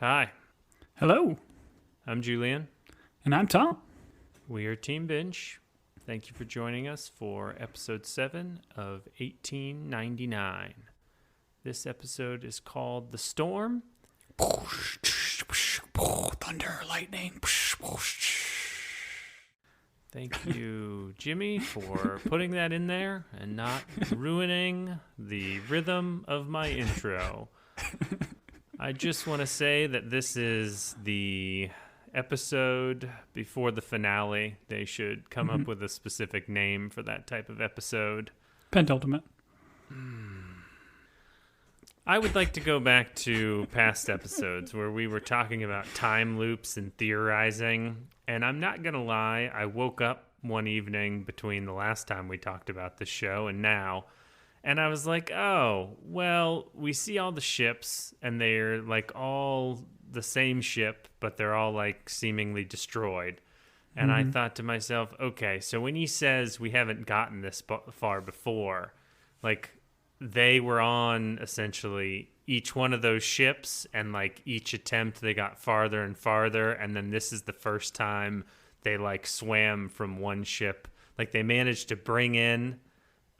Hi, Hello, I'm Julian. and I'm Tom. We are Team Binge. Thank you for joining us for episode 7 of 1899. This episode is called The Storm. Thunder, lightning. Thank you, Jimmy, for putting that in there and not ruining the rhythm of my intro. I just want to say that this is the episode before the finale. They should come up with a specific name for that type of episode. Pentultimate. I would like to go back to past episodes where we were talking about time loops and theorizing. And I'm not going to lie, I woke up one evening between the last time we talked about this show and now, and I was like, oh, well, we see all the ships, and they're like all the same ship, but they're all like seemingly destroyed. And I thought to myself, okay, so when he says we haven't gotten this far before, like they were on essentially each one of those ships, and like each attempt they got farther and farther, and then this is the first time they like swam from one ship. Like they managed to bring in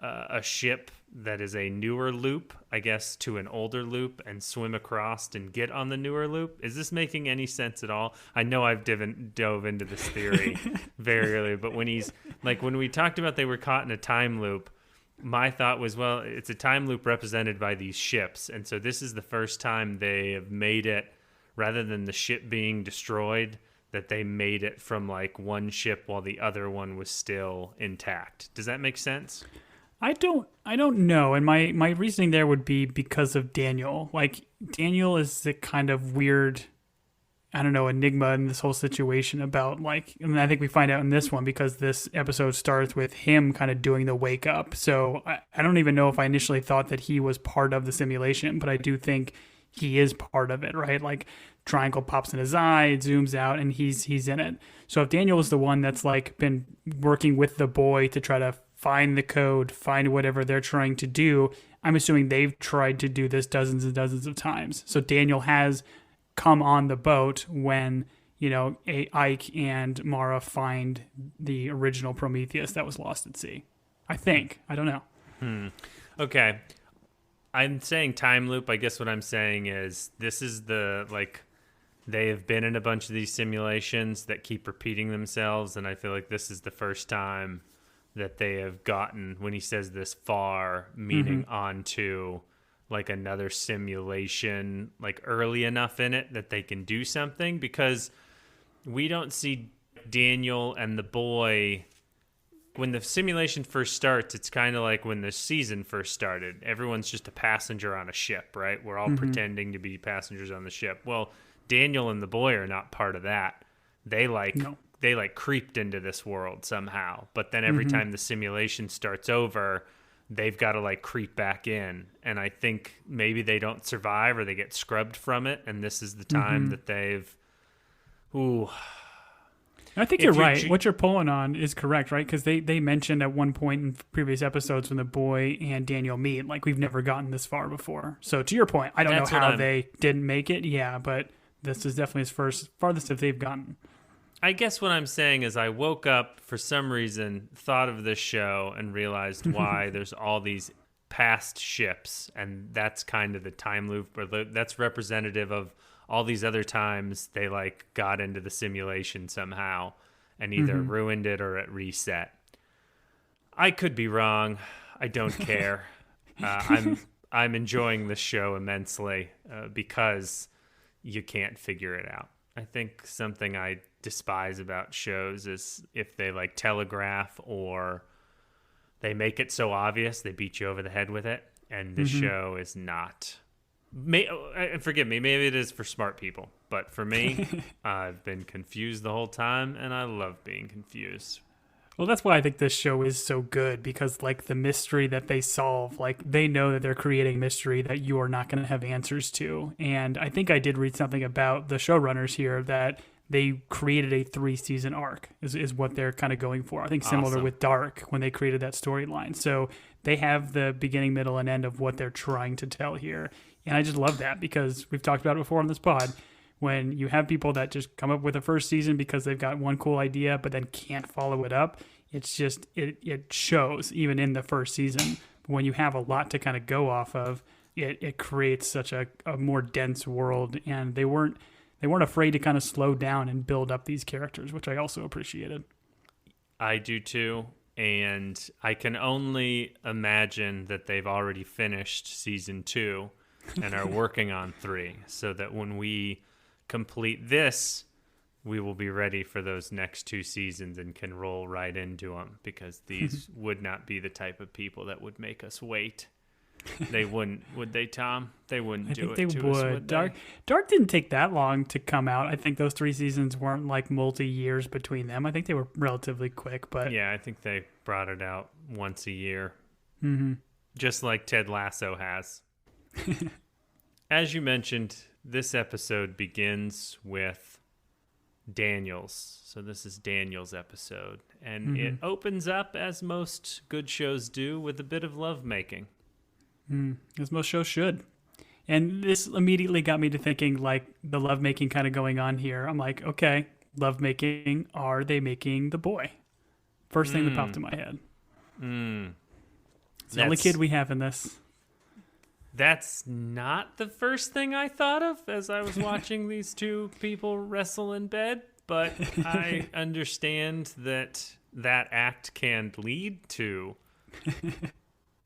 a ship that is a newer loop, I guess, to an older loop and swim across and get on the newer loop. Is this making any sense at all? I know I've dove into this theory very early, but when we talked about they were caught in a time loop, my thought was, well, it's a time loop represented by these ships. And so this is the first time they have made it, rather than the ship being destroyed, that they made it from like one ship while the other one was still intact. Does that make sense? I don't know, and my reasoning there would be because of Daniel. Like Daniel is the kind of weird, I don't know, enigma in this whole situation about like, and I think we find out in this one because this episode starts with him kind of doing the wake up. So I don't even know if I initially thought that he was part of the simulation, but I do think he is part of it, right? Like triangle pops in his eye, it zooms out, and he's in it. So if Daniel is the one that's like been working with the boy to try to find the code, find whatever they're trying to do, I'm assuming they've tried to do this dozens and dozens of times. So Daniel has come on the boat when, Ike and Mara find the original Prometheus that was lost at sea. I think. I don't know. Okay. I'm saying time loop. I guess what I'm saying is this is they have been in a bunch of these simulations that keep repeating themselves, and I feel like this is the first time that they have gotten, when he says this far, meaning onto like another simulation, like early enough in it that they can do something, because we don't see Daniel and the boy when the simulation first starts. It's kind of like when the season first started. Everyone's just a passenger on a ship, right? We're all pretending to be passengers on the ship. Well, Daniel and the boy are not part of that. They creeped into this world somehow, but then every time the simulation starts over, they've got to like creep back in. And I think maybe they don't survive or they get scrubbed from it, and this is the time that they've I think you're right. What you're pulling on is correct, right? Because they mentioned at one point in previous episodes when the boy and Daniel meet, like, we've never gotten this far before. So to your point, I don't know how they didn't make it. Yeah, but this is definitely his farthest that they've gotten. I guess what I'm saying is I woke up for some reason, thought of this show, and realized why there's all these past ships, and that's kind of the time loop, or that's representative of all these other times they like got into the simulation somehow and either ruined it or it reset. I could be wrong. I don't care. I'm enjoying this show immensely because you can't figure it out. I think something I despise about shows is if they like telegraph or they make it so obvious they beat you over the head with it, and this show is not. Forgive me, maybe it is for smart people, but for me, I've been confused the whole time, and I love being confused. Well, that's why I think this show is so good, because like the mystery that they solve, like they know that they're creating mystery that you are not going to have answers to. And I think I did read something about the showrunners here that they created a 3-season arc is what they're kind of going for. I think similar with Dark when they created that storyline. So they have the beginning, middle, and end of what they're trying to tell here. And I just love that because we've talked about it before on this pod. when you have people that just come up with a first season because they've got one cool idea but then can't follow it up, it's just it shows even in the first season. But when you have a lot to kind of go off of, it creates such a more dense world, and they weren't afraid to kind of slow down and build up these characters, which I also appreciated. I do too. And I can only imagine that they've already finished season 2 and are working on 3, so that when we complete this, we will be ready for those next 2 seasons and can roll right into them, because these would not be the type of people that would make us wait. They wouldn't, would they, Tom? They wouldn't do it to us, would they? Dark didn't take that long to come out. I think those 3 seasons weren't like multi-years between them. I think they were relatively quick, but yeah, I think they brought it out once a year, mm-hmm. just like Ted Lasso has. As you mentioned, this episode begins with Daniel's. So this is Daniel's episode, and it opens up, as most good shows do, with a bit of lovemaking. As most shows should. And this immediately got me to thinking, like, the lovemaking kind of going on here. I'm like, okay, lovemaking, are they making the boy? First thing that popped in my head. It's the only kid we have in this. That's not the first thing I thought of as I was watching these 2 people wrestle in bed, but I understand that act can lead to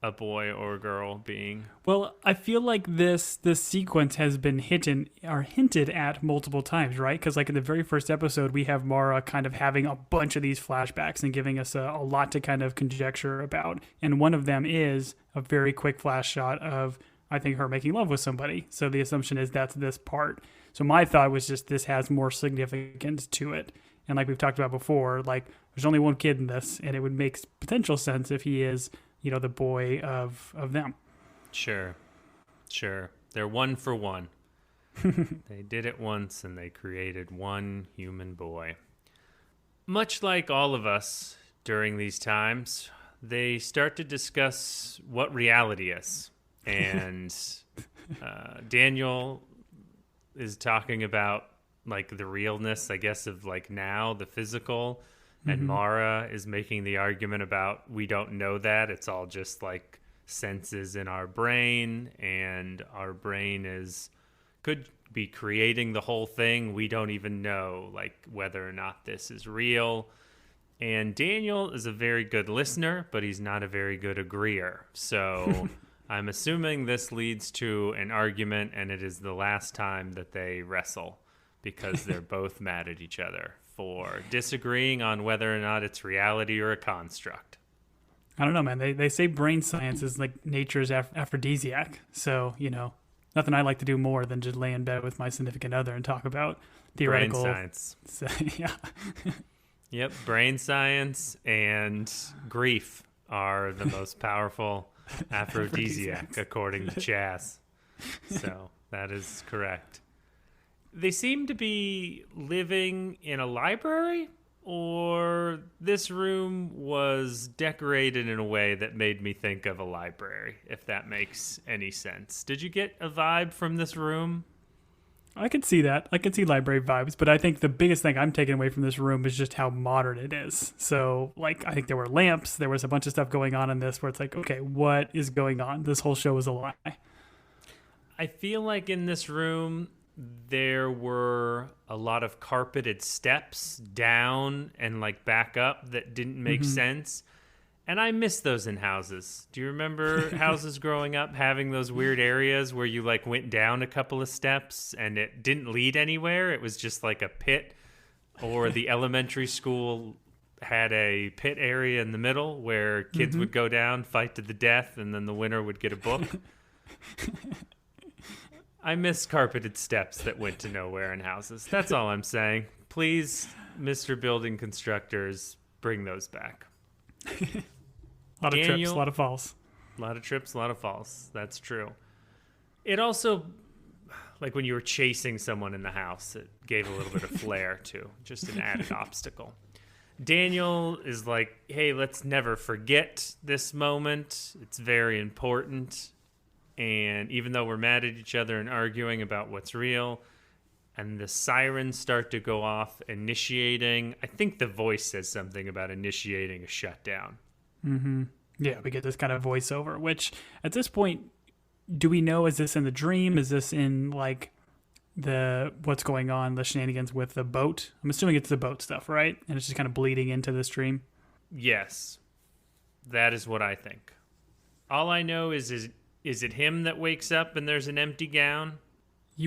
a boy or girl being. Well, I feel like this sequence has been hinted at multiple times, right? Because like in the very first episode, we have Mara kind of having a bunch of these flashbacks and giving us a lot to kind of conjecture about. And one of them is a very quick flash shot of, I think, her making love with somebody. So the assumption is that's this part. So my thought was just this has more significance to it. And like we've talked about before, like there's only one kid in this, and it would make potential sense if he is, the boy of them. Sure. They're one for one. They did it once, and they created one human boy. Much like all of us during these times, they start to discuss what reality is. And Daniel is talking about, like, the realness, I guess, of, like, now, the physical. And Mara is making the argument about we don't know that. It's all just like senses in our brain, and our brain could be creating the whole thing. We don't even know, like, whether or not this is real. And Daniel is a very good listener, but he's not a very good agreeer. So I'm assuming this leads to an argument, and it is the last time that they wrestle, because they're both mad at each other for disagreeing on whether or not it's reality or a construct. I don't know, man. They say brain science is like nature's aphrodisiac. So, nothing I like to do more than just lay in bed with my significant other and talk about theoretical brain science. So, yeah. Yep, brain science and grief are the most powerful aphrodisiac, according to Chas. So that is correct. They seem to be living in a library, or this room was decorated in a way that made me think of a library, if that makes any sense. Did you get a vibe from this room? I could see that. I could see library vibes, but I think the biggest thing I'm taking away from this room is just how modern it is. So, like, I think there were lamps. There was a bunch of stuff going on in this where it's like, okay, what is going on? This whole show is a lie. I feel like in this room, there were a lot of carpeted steps down and like back up that didn't make sense. And I miss those in houses. Do you remember houses growing up having those weird areas where you like went down a couple of steps and it didn't lead anywhere? It was just like a pit, or the elementary school had a pit area in the middle where kids would go down, fight to the death, and then the winner would get a book. I miss carpeted steps that went to nowhere in houses. That's all I'm saying. Please, Mr. Building Constructors, bring those back. A lot of trips, a lot of falls. A lot of trips, a lot of falls. That's true. It also, like when you were chasing someone in the house, it gave a little bit of flair too. Just an added obstacle. Daniel is like, hey, let's never forget this moment. It's very important. And even though we're mad at each other and arguing about what's real, and the sirens start to go off, initiating. I think the voice says something about initiating a shutdown. Yeah, we get this kind of voiceover, which at this point, do we know, is this in the dream? Is this in like what's going on, the shenanigans with the boat? I'm assuming it's the boat stuff, right? And it's just kind of bleeding into this dream. Yes, that is what I think. All I know is it him that wakes up and there's an empty gown?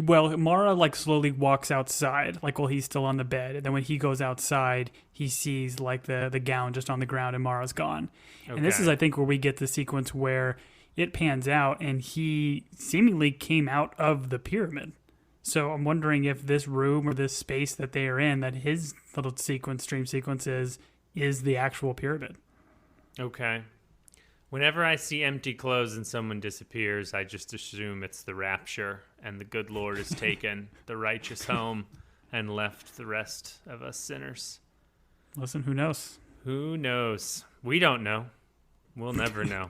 Well, Mara like slowly walks outside, like while he's still on the bed. And then when he goes outside, he sees like the gown just on the ground and Mara's gone. Okay. And this is, I think, where we get the sequence where it pans out and he seemingly came out of the pyramid. So I'm wondering if this room or this space that they are in, that his little dream sequence is the actual pyramid. Okay. Whenever I see empty clothes and someone disappears, I just assume it's the rapture and the good Lord has taken the righteous home and left the rest of us sinners. Listen, who knows? Who knows? We don't know. We'll never know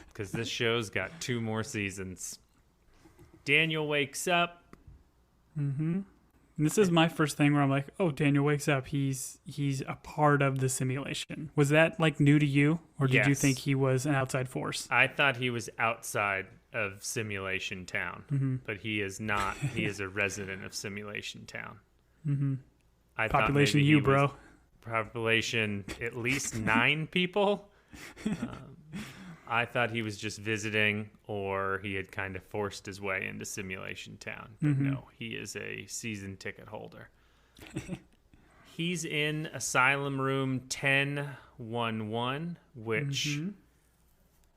because this show's got 2 more seasons. Daniel wakes up. Mm-hmm. And this is my first thing where I'm like, oh, Daniel wakes up. He's a part of the simulation. Was that like new to you, or did you think he was an outside force? I thought he was outside of Simulation Town, but he is not. He is a resident of Simulation Town. Mm-hmm. Population you, bro. Population at least 9 people. I thought he was just visiting, or he had kind of forced his way into Simulation Town. But no, he is a season ticket holder. He's in Asylum Room 1011, which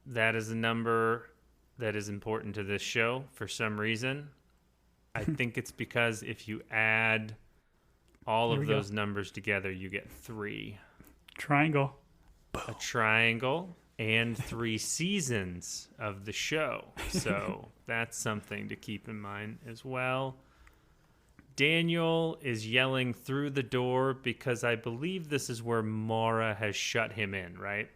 that is a number that is important to this show for some reason. I think it's because if you add all of those numbers together, you get 3. Triangle. A triangle. And 3 seasons of the show. So that's something to keep in mind as well. Daniel is yelling through the door because I believe this is where Mara has shut him in, right?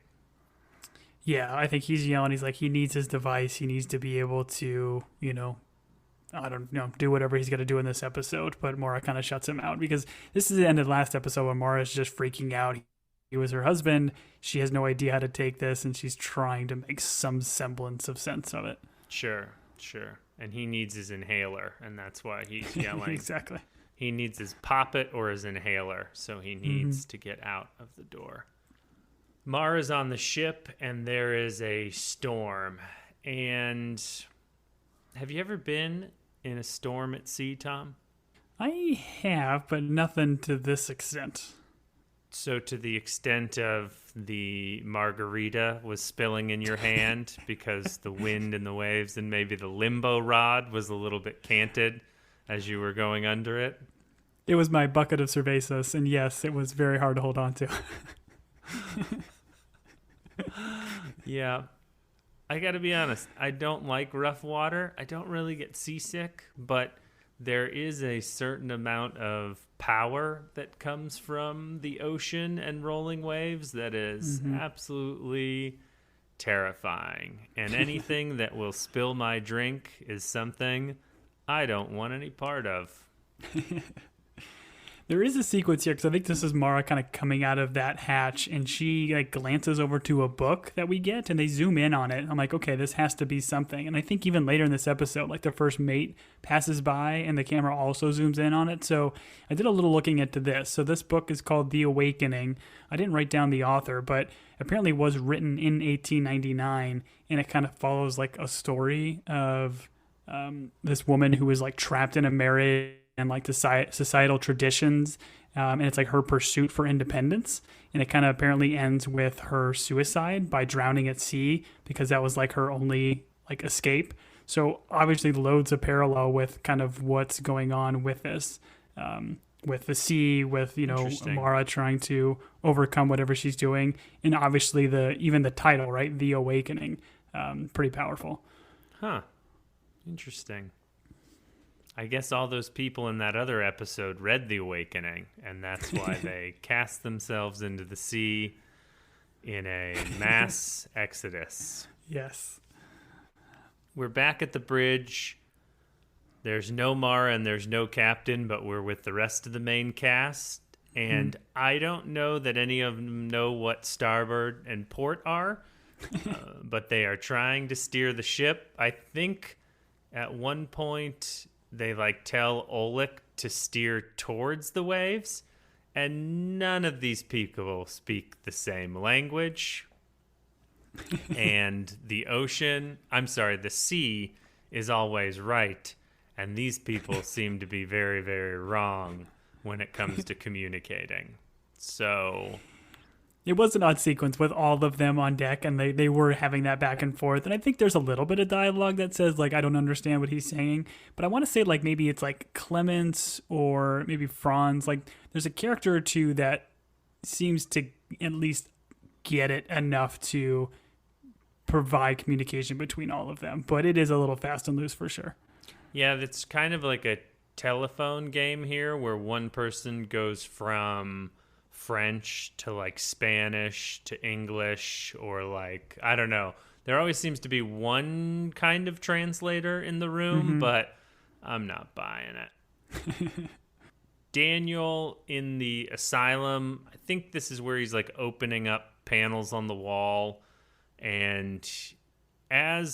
Yeah, I think he's yelling. He's like, he needs his device. He needs to be able to, I don't know, do whatever he's going to do in this episode. But Mara kind of shuts him out because this is the end of the last episode where Mara is just freaking out. He was her husband. She has no idea how to take this, and she's trying to make some semblance of sense of it. Sure. And he needs his inhaler, and that's why he's yelling. Exactly. He needs his poppet or his inhaler, so he needs to get out of the door. Mara's on the ship, and there is a storm. And have you ever been in a storm at sea, Tom? I have, but nothing to this extent. So to the extent of the margarita was spilling in your hand because the wind and the waves and maybe the limbo rod was a little bit canted as you were going under it? It was my bucket of cervezas, and yes, it was very hard to hold on to. Yeah. I got to be honest. I don't like rough water. I don't really get seasick, but there is a certain amount of power that comes from the ocean and rolling waves that is absolutely terrifying. And anything that will spill my drink is something I don't want any part of. There is a sequence here, because I think this is Mara kind of coming out of that hatch, and she like glances over to a book that we get, and they zoom in on it. I'm like, okay, this has to be something. And I think even later in this episode, like the first mate passes by, and the camera also zooms in on it. So I did a little looking into this. So this book is called The Awakening. I didn't write down the author, but apparently was written in 1899, and it kind of follows like a story of this woman who was like trapped in a marriage and like the societal traditions, and it's like her pursuit for independence, and it kind of apparently ends with her suicide by drowning at sea because that was like her only like escape. So obviously loads of parallel with kind of what's going on with this, with the sea, with Mara trying to overcome whatever she's doing, and obviously even the title, right, The Awakening, pretty powerful. Huh. Interesting. I guess all those people in that other episode read The Awakening, and that's why they cast themselves into the sea in a mass exodus. Yes. We're back at the bridge. There's no Mara and there's no Captain, but we're with the rest of the main cast. And I don't know that any of them know what starboard and port are, but they are trying to steer the ship. I think at one point they tell Oleg to steer towards the waves, and none of these people speak the same language. And the sea is always right, and these people seem to be very, very wrong when it comes to communicating. So it was an odd sequence with all of them on deck, and they were having that back and forth. And I think there's a little bit of dialogue that says, I don't understand what he's saying. But I want to say, maybe it's Clemens or maybe Franz. There's a character or two that seems to at least get it enough to provide communication between all of them. But it is a little fast and loose for sure. Yeah, it's kind of like a telephone game here where one person goes from French to Spanish to English, or I don't know. There always seems to be one kind of translator in the room, but I'm not buying it. Daniel in the asylum, I think this is where he's opening up panels on the wall. And I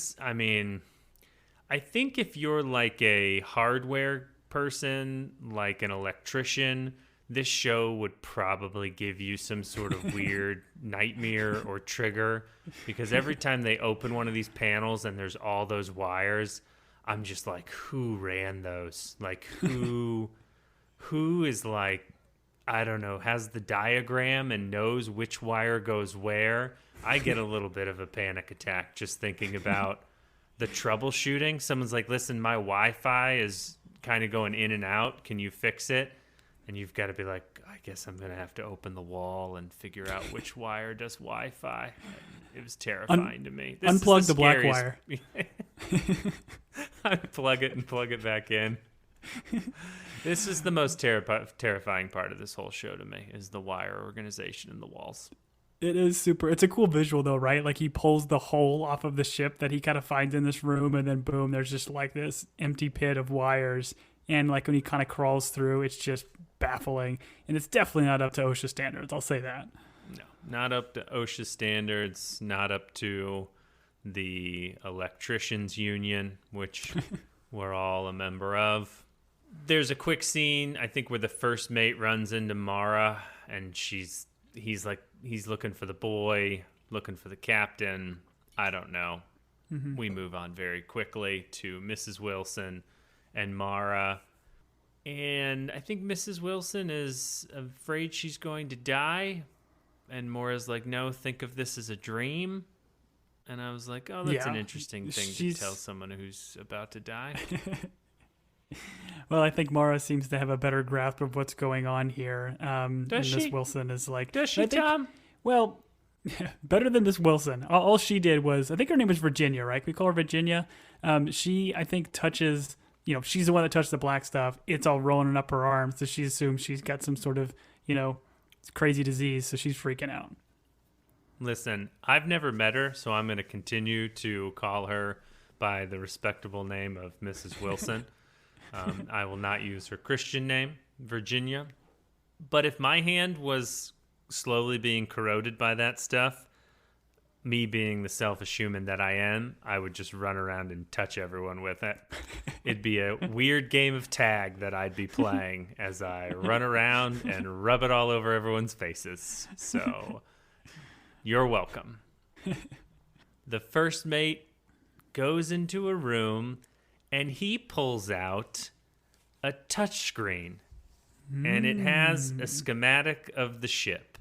think if you're a hardware person, like an electrician, this show would probably give you some sort of weird nightmare or trigger, because every time they open one of these panels and there's all those wires, I'm just who ran those? Who is I don't know, has the diagram and knows which wire goes where? I get a little bit of a panic attack just thinking about the troubleshooting. Someone's listen, my Wi-Fi is kind of going in and out. Can you fix it? And you've got to be I guess I'm going to have to open the wall and figure out which wire does Wi-Fi. It was terrifying to me. Unplug the black wire. Unplug it and plug it back in. This is the most terrifying part of this whole show to me, is the wire organization in the walls. It is super. It's a cool visual though, right? He pulls the hole off of the ship that he kind of finds in this room, and then boom, there's just this empty pit of wires. And when he kind of crawls through, it's just baffling. And it's definitely not up to OSHA standards. I'll say that. No, not up to OSHA standards, not up to the Electricians Union, which we're all a member of. There's a quick scene, I think, where the first mate runs into Mara, and he's looking for the boy, looking for the captain. I don't know. We move on very quickly to Mrs. Wilson and Mara. And I think Mrs. Wilson is afraid she's going to die. And Mara's no, think of this as a dream. And I was oh, that's an interesting thing to tell someone who's about to die. Well, I think Mara seems to have a better grasp of what's going on here. Does she? Miss Wilson is Does she, Tom? Well, better than Miss Wilson. All she did was, I think her name was Virginia, right? We call her Virginia. She, I think, touches, she's the one that touched the black stuff. It's all rolling up her arm, so she assumes she's got some sort of, crazy disease, so she's freaking out. Listen, I've never met her, so I'm going to continue to call her by the respectable name of Mrs. Wilson. I will not use her Christian name, Virginia. But if my hand was slowly being corroded by that stuff, me being the selfish human that I am, I would just run around and touch everyone with it. It'd be a weird game of tag that I'd be playing as I run around and rub it all over everyone's faces. So you're welcome. The first mate goes into a room and he pulls out a touchscreen, and it has a schematic of the ship.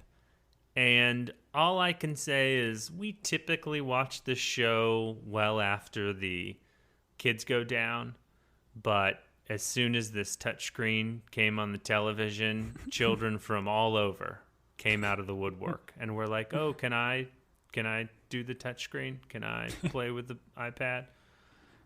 And all I can say is we typically watch this show well after the kids go down, but as soon as this touchscreen came on the television, children from all over came out of the woodwork and were like, "Oh, can I do the touchscreen? Can I play with the iPad?"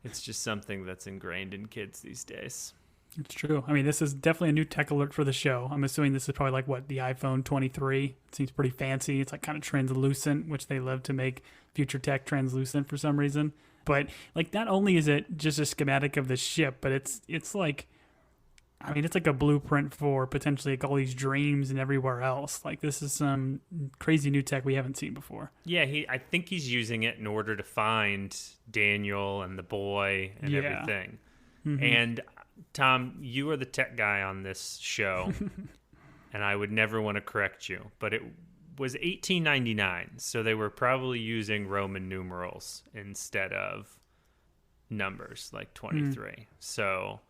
It's just something that's ingrained in kids these days. It's true. I mean, this is definitely a new tech alert for the show. I'm assuming this is probably the iPhone 23. It seems pretty fancy. It's kind of translucent, which they love to make future tech translucent for some reason. But like, not only is it just a schematic of the ship, but it's like, I mean, it's like a blueprint for potentially like all these dreams and everywhere else. Like, this is some crazy new tech we haven't seen before. Yeah, I think he's using it in order to find Daniel and the boy and everything. Mm-hmm. And Tom, you are the tech guy on this show, and I would never want to correct you, but it was 1899, so they were probably using Roman numerals instead of numbers like 23. So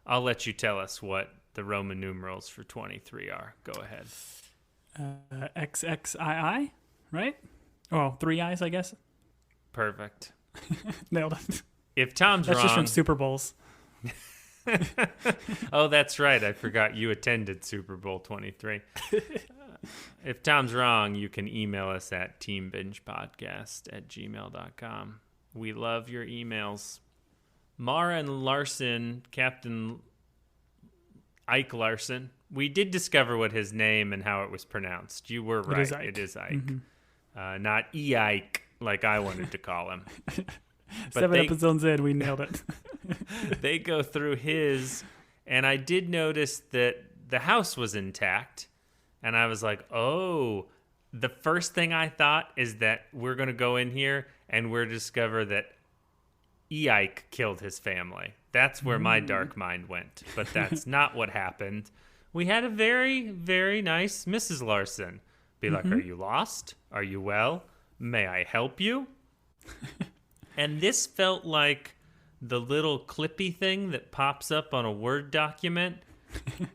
I'll let you tell us what the Roman numerals for 23 are. Go ahead. XXII, right? Oh, 3 I's, I guess. Perfect. Nailed it. If Tom's That's wrong... just from Super Bowls. Oh, that's right. I forgot you attended Super Bowl 23. If Tom's wrong, you can email us at teambingepodcast@gmail.com. We love your emails. Mara and Larson, Captain Ike Larson, we did discover what his name and how it was pronounced. You were right. It is Ike. Mm-hmm. Not E-Ike, like I wanted to call him. But 7 episodes in, we nailed it. They go through his, and I did notice that the house was intact, and I was like, oh, the first thing I thought is that we're going to go in here and we're discover that E-Ike killed his family. That's where my dark mind went, but that's not what happened. We had a very, very nice Mrs. Larson be like, are you lost? Are you well? May I help you? And this felt like the little clippy thing that pops up on a Word document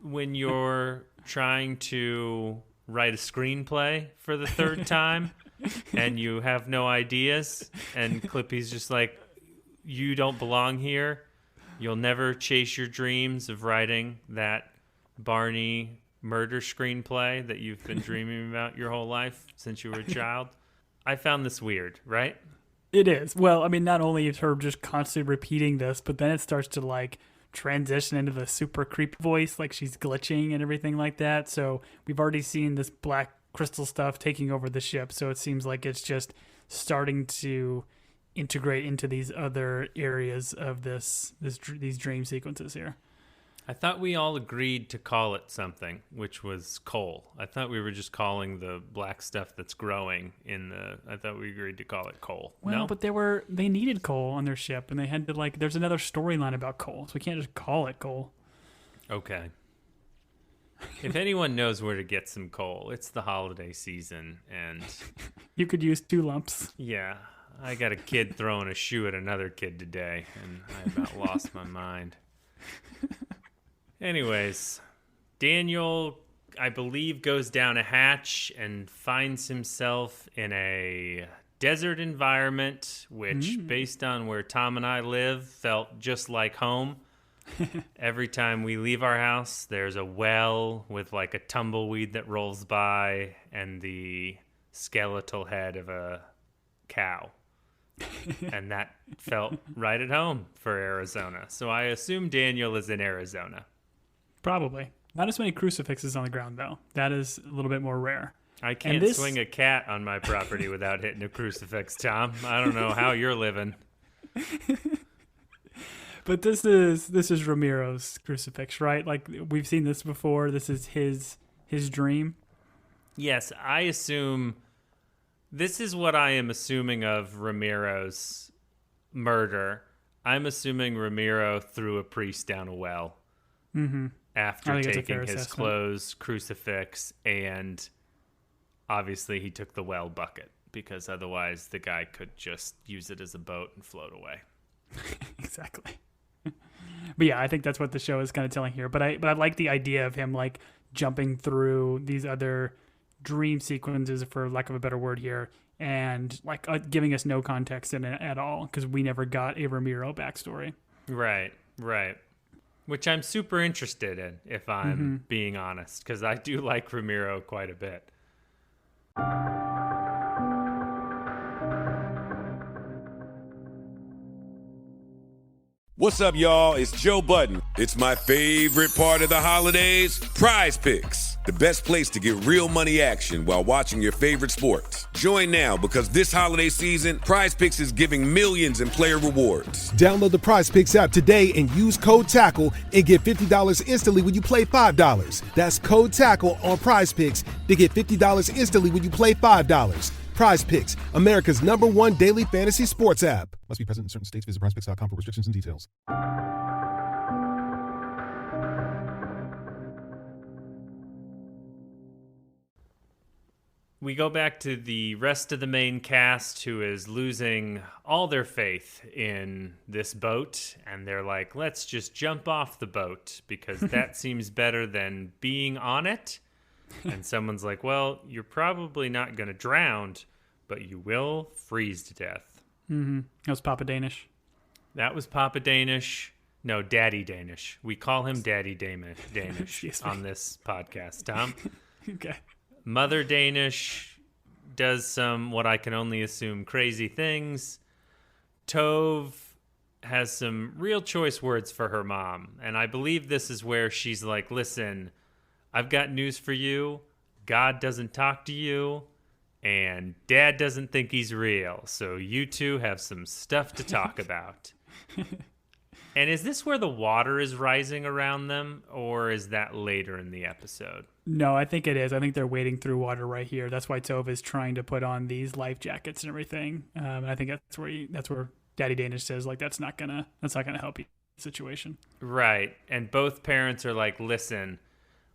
when you're trying to write a screenplay for the third time and you have no ideas, and Clippy's just like, you don't belong here. You'll never chase your dreams of writing that Barney murder screenplay that you've been dreaming about your whole life since you were a child. I found this weird, right? It is. Well, I mean, not only is her just constantly repeating this, but then it starts to like transition into the super creepy voice, like she's glitching and everything like that. So we've already seen this black crystal stuff taking over the ship. So it seems like it's just starting to integrate into these other areas of these dream sequences here. I thought we all agreed to call it something, which was coal. I thought we were just calling the black stuff that's growing I thought we agreed to call it coal. Well, no? But they needed coal on their ship, and they had to there's another storyline about coal, so we can't just call it coal. Okay. If anyone knows where to get some coal, it's the holiday season, and you could use 2 lumps. Yeah. I got a kid throwing a shoe at another kid today, and I about lost my mind. Anyways, Daniel, I believe, goes down a hatch and finds himself in a desert environment, which, based on where Tom and I live, felt just like home. Every time we leave our house, there's a well with like a tumbleweed that rolls by and the skeletal head of a cow. And that felt right at home for Arizona. So I assume Daniel is in Arizona. Probably. Not as many crucifixes on the ground, though. That is a little bit more rare. I can't swing a cat on my property without hitting a crucifix, Tom. I don't know how you're living. But this is Ramiro's crucifix, right? Like, we've seen this before. This is his dream. Yes, I assume... This is what I am assuming of Ramiro's murder. I'm assuming Ramiro threw a priest down a well after taking his clothes, crucifix, and obviously he took the well bucket because otherwise the guy could just use it as a boat and float away. Exactly. But yeah, I think that's what the show is kind of telling here. But I like the idea of him like jumping through these other dream sequences, for lack of a better word here, and like giving us no context in it at all, because we never got a Ramiro backstory. Right. Which I'm super interested in, if I'm being honest, because I do like Ramiro quite a bit. What's up, y'all? It's Joe Budden. It's my favorite part of the holidays, Prize Picks. the best place to get real money action while watching your favorite sports. Join now because this holiday season, Prize Picks is giving millions in player rewards. Download the Prize Picks app today and use code TACKLE and get $50 instantly when you play $5. That's code TACKLE on Prize Picks to get $50 instantly when you play $5. Prize Picks, America's #1 daily fantasy sports app. Must be present in certain states. Visit prizepicks.com for restrictions and details. We go back to the rest of the main cast who is losing all their faith in this boat. And they're like, let's just jump off the boat because that seems better than being on it. And someone's like, well, you're probably not going to drown, but you will freeze to death. Mm-hmm. That was Papa Danish. That was Papa Danish. No, Daddy Danish. We call him Daddy Danish on this podcast, Tom. Okay. Mother Danish does some, what I can only assume, crazy things. Tove has some real choice words for her mom. And I believe this is where she's like, listen, I've got news for you. God doesn't talk to you. And Dad doesn't think he's real. So you two have some stuff to talk about. And is this where the water is rising around them, or is that later in the episode? No, I think it is. I think they're wading through water right here. That's why Tove is trying to put on these life jackets and everything. And I think that's where Daddy Danish says, like, that's not gonna help you situation. Right. And both parents are like, listen,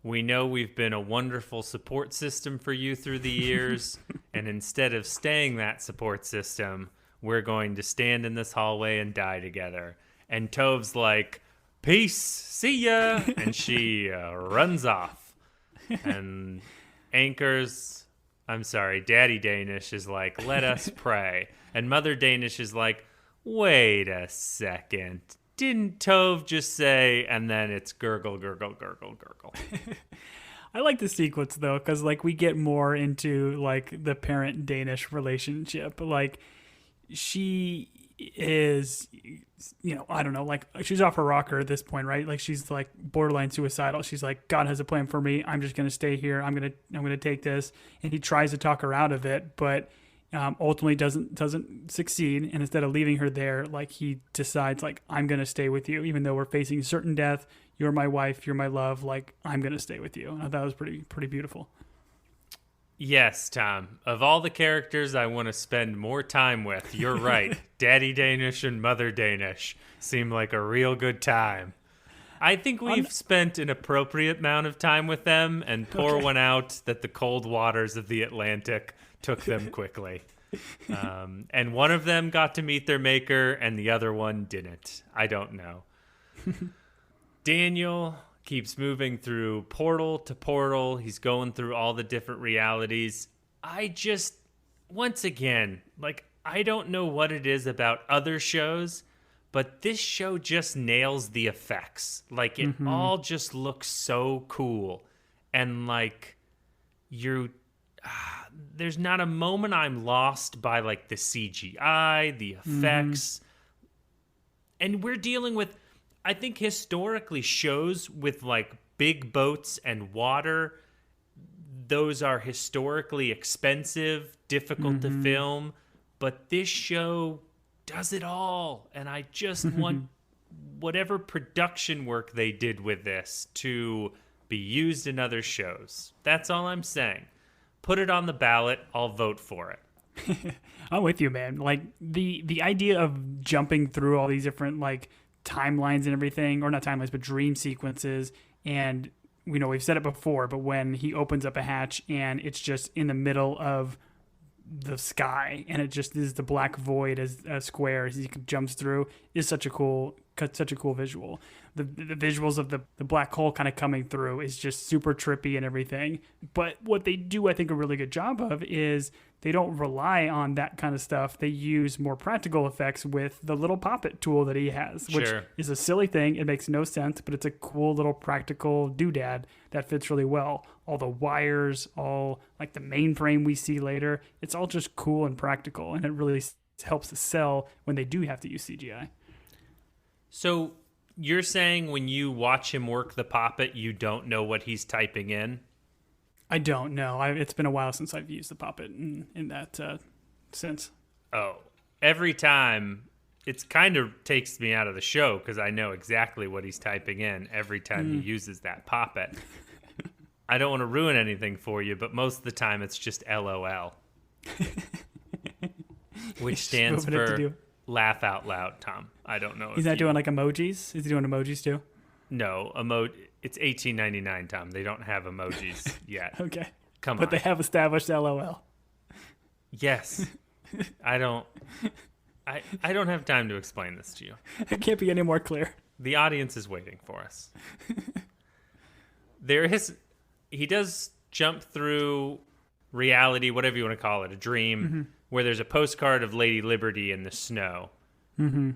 we know we've been a wonderful support system for you through the years, and instead of staying that support system, we're going to stand in this hallway and die together. And Tove's like, peace, see ya, and she runs off. And Daddy Danish is like, let us pray. And Mother Danish is like, wait a second. Didn't Tove just say, and then it's gurgle, gurgle, gurgle, gurgle. I like the sequence, though, because, like, we get more into, like, the parent-Danish relationship. Like, she is, I don't know, like, she's off her rocker at this point, right? Like, she's, like, borderline suicidal. She's like, God has a plan for me. I'm just going to stay here. I'm going to take this. And he tries to talk her out of it, but ultimately doesn't succeed. And instead of leaving her there, like, he decides, like, I'm going to stay with you, even though we're facing certain death. You're my wife. You're my love. Like, I'm going to stay with you. And I thought it was pretty beautiful. Yes, Tom. Of all the characters I want to spend more time with, you're right. Daddy Danish and Mother Danish seem like a real good time. I think we've spent an appropriate amount of time with them, and pour one out that the cold waters of the Atlantic took them quickly. And one of them got to meet their maker, and the other one didn't. I don't know. Daniel keeps moving through portal to portal. He's going through all the different realities. Once again, like, I don't know what it is about other shows, but this show just nails the effects. Like, it all just looks so cool. And, like, there's not a moment I'm lost by, like, the CGI, the effects. And we're dealing with, I think, historically, shows with, like, big boats and water, those are historically expensive, difficult to film, but this show does it all. And I just want whatever production work they did with this to be used in other shows. That's all I'm saying. Put it on the ballot. I'll vote for it. I'm with you, man. Like, the idea of jumping through all these different, like, timelines and everything, or not timelines, but dream sequences. And, we've said it before, but when he opens up a hatch and it's just in the middle of the sky and it just is the black void as a square as he jumps through, is such a cool visual. The visuals of the black hole kind of coming through is just super trippy and everything. But what they do, I think, a really good job of is they don't rely on that kind of stuff. They use more practical effects with the little poppet tool that he has, which is a silly thing. It makes no sense, but it's a cool little practical doodad that fits really well. All the wires, all like the mainframe we see later, it's all just cool and practical, and it really helps to sell when they do have to use CGI. So you're saying when you watch him work the poppet, you don't know what he's typing in? I don't know. It's been a while since I've used the puppet in that sense. Oh, every time it's kind of takes me out of the show because I know exactly what he's typing in every time he uses that puppet. I don't want to ruin anything for you, but most of the time it's just LOL, which stands for laugh out loud, Tom. I don't know. He's not doing like emojis? Is he doing emojis too? No, it's 1899, Tom. They don't have emojis yet. Okay. Come on. But they have established LOL. Yes. I don't have time to explain this to you. It can't be any more clear. The audience is waiting for us. He does jump through reality, whatever you want to call it, a dream, where there's a postcard of Lady Liberty in the snow. Mm-hmm.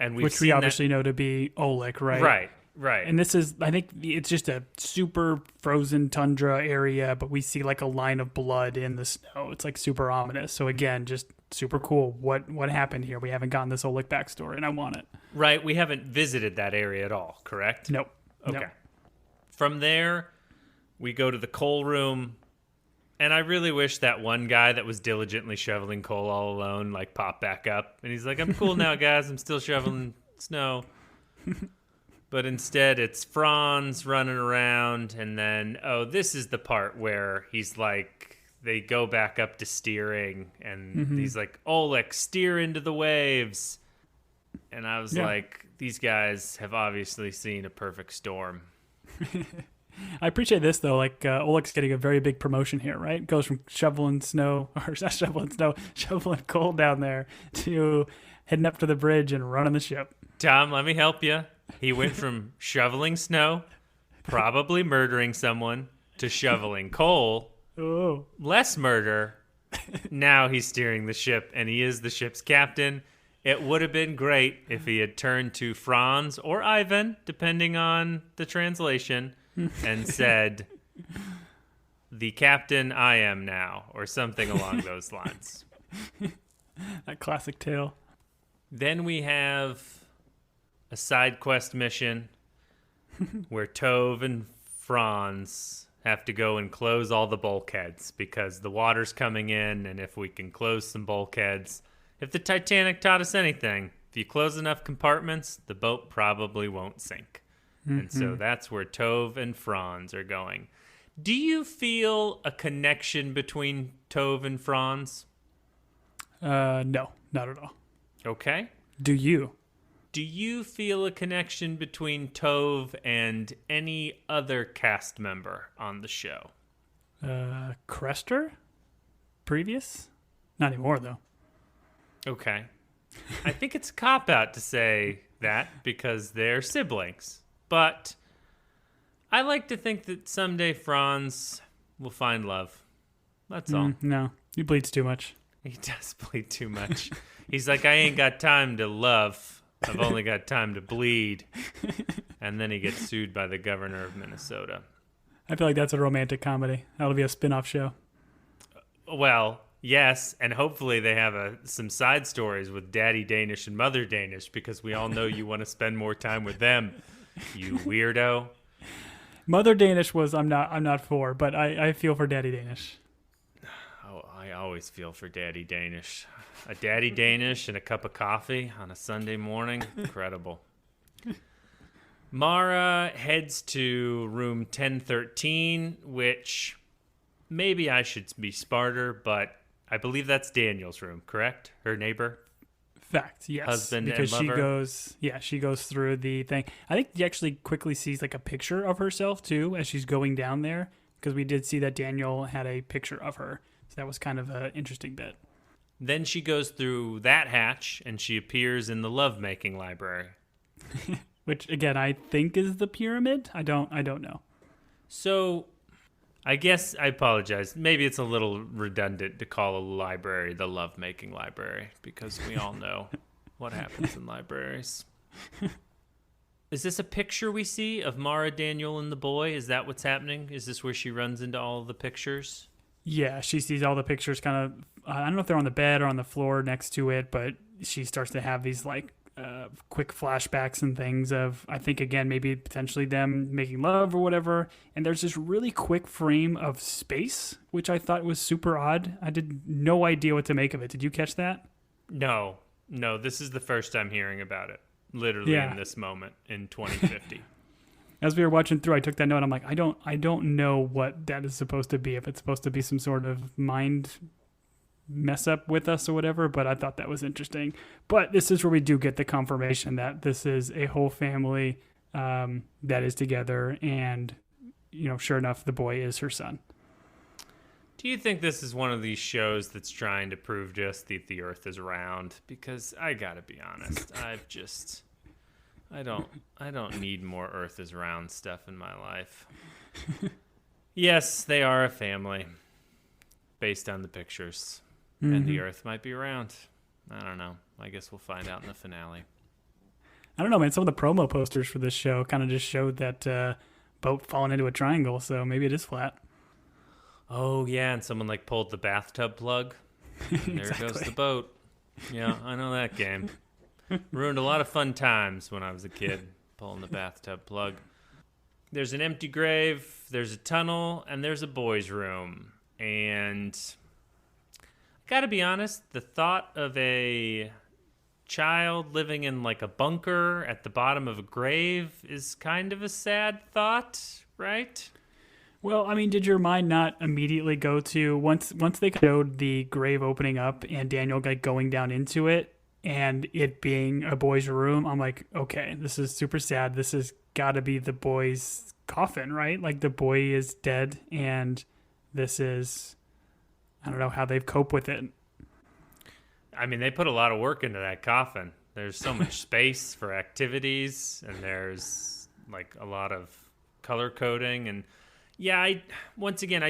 And which we obviously know to be Oleg, right? Right. And this is, I think it's just a super frozen tundra area, but we see like a line of blood in the snow. It's like super ominous. So again, just super cool. What happened here? We haven't gotten this Oleg backstory, and I want it. Right. We haven't visited that area at all, correct? Nope. Okay. Nope. From there, we go to the coal room, and I really wish that one guy that was diligently shoveling coal all alone, like, popped back up. And he's like, I'm cool now, guys. I'm still shoveling snow. But instead, it's Franz running around, and then, this is the part where he's like, they go back up to steering, and he's like, Oleg, steer into the waves. And I was like, these guys have obviously seen a perfect storm. I appreciate this, though. Like, Oleg's getting a very big promotion here, right? Goes from shoveling coal down there to heading up to the bridge and running the ship. Tom, let me help you. He went from shoveling snow, probably murdering someone, to shoveling coal. Oh. Less murder. Now he's steering the ship, and he is the ship's captain. It would have been great if he had turned to Franz or Ivan, depending on the translation, and said, the captain I am now, or something along those lines. That classic tale. Then we have a side quest mission where Tove and Franz have to go and close all the bulkheads because the water's coming in, and if we can close some bulkheads, if the Titanic taught us anything, if you close enough compartments, the boat probably won't sink. And so that's where Tove and Franz are going. Do you feel a connection between Tove and Franz? No, not at all. Okay. Do you? Do you feel a connection between Tove and any other cast member on the show? Crester? Previous? Not anymore, though. Okay. I think it's a cop-out to say that because they're siblings. But I like to think that someday Franz will find love. That's all. No, he bleeds too much. He does bleed too much. He's like, I ain't got time to love. I've only got time to bleed. And then he gets sued by the governor of Minnesota. I feel like that's a romantic comedy. That'll be a spin-off show. Well, yes, and hopefully they have some side stories with Daddy Danish and Mother Danish because we all know you want to spend more time with them, you weirdo. Mother Danish I'm not for, but I feel for Daddy Danish. Oh, I always feel for Daddy Danish. A Daddy Danish and a cup of coffee on a Sunday morning. Incredible. Mara heads to room 1013, which maybe I should be smarter, but I believe that's Daniel's room, correct? Her neighbor? Fact, yes. Husband because and lover? she goes through the thing. I think she actually quickly sees like a picture of herself too as she's going down there, because we did see that Daniel had a picture of her. So that was kind of an interesting bit. Then she goes through that hatch and she appears in the lovemaking library. Which again, I think is the pyramid. I don't know. So I guess I apologize. Maybe it's a little redundant to call a library the lovemaking library because we all know what happens in libraries. Is this a picture we see of Mara, Daniel, and the boy? Is that what's happening? Is this where she runs into all the pictures? Yeah, she sees all the pictures kind of, I don't know if they're on the bed or on the floor next to it, but she starts to have these like quick flashbacks and things of, I think, again, maybe potentially them making love or whatever. And there's this really quick frame of space, which I thought was super odd. I did no idea what to make of it. Did you catch that? No, this is the first time hearing about it. Literally in this moment in 2050. As we were watching through, I took that note. I'm like, I don't know what that is supposed to be. If it's supposed to be some sort of mind mess up with us or whatever, but I thought that was interesting. But this is where we do get the confirmation that this is a whole family that is together, and sure enough, the boy is her son. Do you think this is one of these shows that's trying to prove just that the Earth is round? Because I gotta be honest, I don't need more Earth is round stuff in my life. Yes, they are a family, based on the pictures. And the Earth might be round. I don't know. I guess we'll find out in the finale. I don't know, man. Some of the promo posters for this show kind of just showed that boat falling into a triangle, so maybe it is flat. Oh, yeah, and someone pulled the bathtub plug. And there Exactly. goes the boat. Yeah, I know that game. Ruined a lot of fun times when I was a kid, pulling the bathtub plug. There's an empty grave, there's a tunnel, and there's a boy's room. And gotta be honest, the thought of a child living in a bunker at the bottom of a grave is kind of a sad thought, right? Well, I mean, did your mind not immediately go to once they showed the grave opening up and Daniel going down into it and it being a boy's room? I'm like, okay, this is super sad. This has got to be the boy's coffin, right? The boy is dead, and this is, I don't know how they've coped with it. I mean, they put a lot of work into that coffin. There's so much space for activities, and there's a lot of color coding. And yeah, I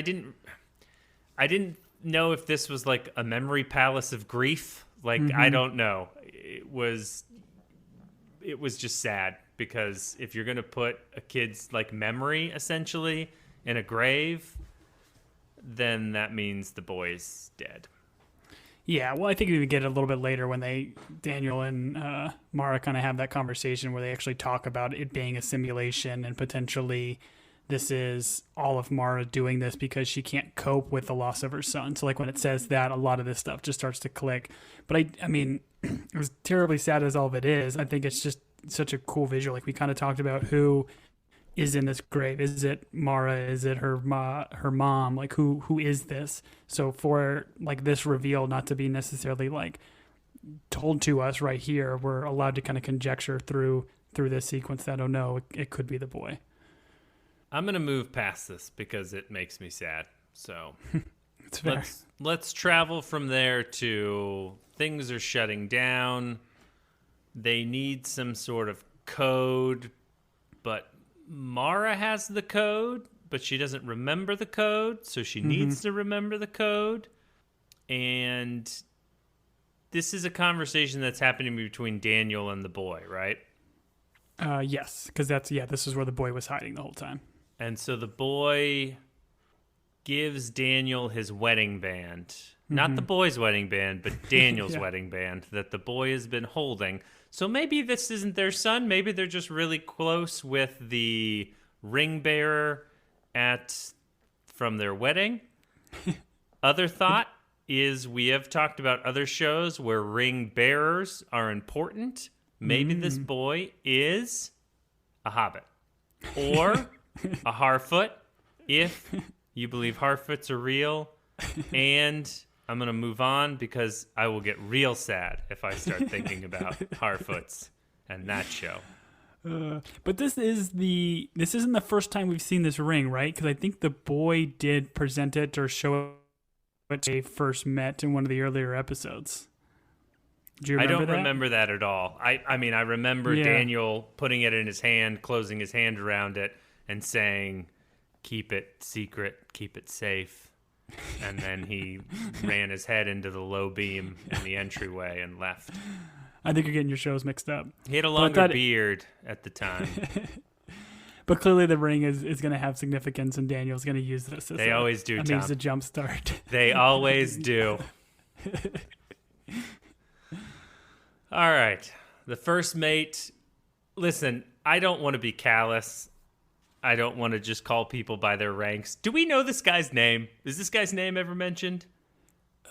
didn't know if this was a memory palace of grief. I don't know. It was just sad, because if you're going to put a kid's memory essentially in a grave, then that means the boy's dead. Yeah, well, I think we get it a little bit later when Daniel and Mara kind of have that conversation where they actually talk about it being a simulation, and potentially this is all of Mara doing this because she can't cope with the loss of her son. So when it says that, a lot of this stuff just starts to click. But I mean, it was terribly sad as all of it is. I think it's just such a cool visual. We kind of talked about who is in this grave. Is it Mara? Is it her mom? Who is this? So for this reveal not to be necessarily told to us right here, we're allowed to kind of conjecture through this sequence that, oh no, it could be the boy. I'm going to move past this because it makes me sad. So It's fair. let's travel from there to things are shutting down. They need some sort of code, but Mara has the code, but she doesn't remember the code, so she needs to remember the code. And this is a conversation that's happening between Daniel and the boy, right? Yes, because this is where the boy was hiding the whole time. And so the boy gives Daniel his wedding band. Not the boy's wedding band, but Daniel's wedding band that the boy has been holding. So maybe this isn't their son. Maybe they're just really close with the ring bearer from their wedding. Other thought is, we have talked about other shows where ring bearers are important. Maybe this boy is a hobbit or a Harfoot, if you believe Harfoots are real. And I'm going to move on because I will get real sad if I start thinking about Harfoots and that show. But this isn't the first time we've seen this ring, right? Because I think the boy did present it or show it they first met in one of the earlier episodes. Do you remember I don't that? remember that at all. I mean, I remember Daniel putting it in his hand, closing his hand around it, and saying, "Keep it secret, keep it safe." And then he ran his head into the low beam in the entryway and left. I think you're getting your shows mixed up. He had a longer beard at the time. But clearly the ring is going to have significance, and Daniel's going to use this as always do, Tom. a jump start. They always do. All right. The first mate, listen, I don't want to be callous. I don't want to just call people by their ranks. Do we know this guy's name? Is this guy's name ever mentioned?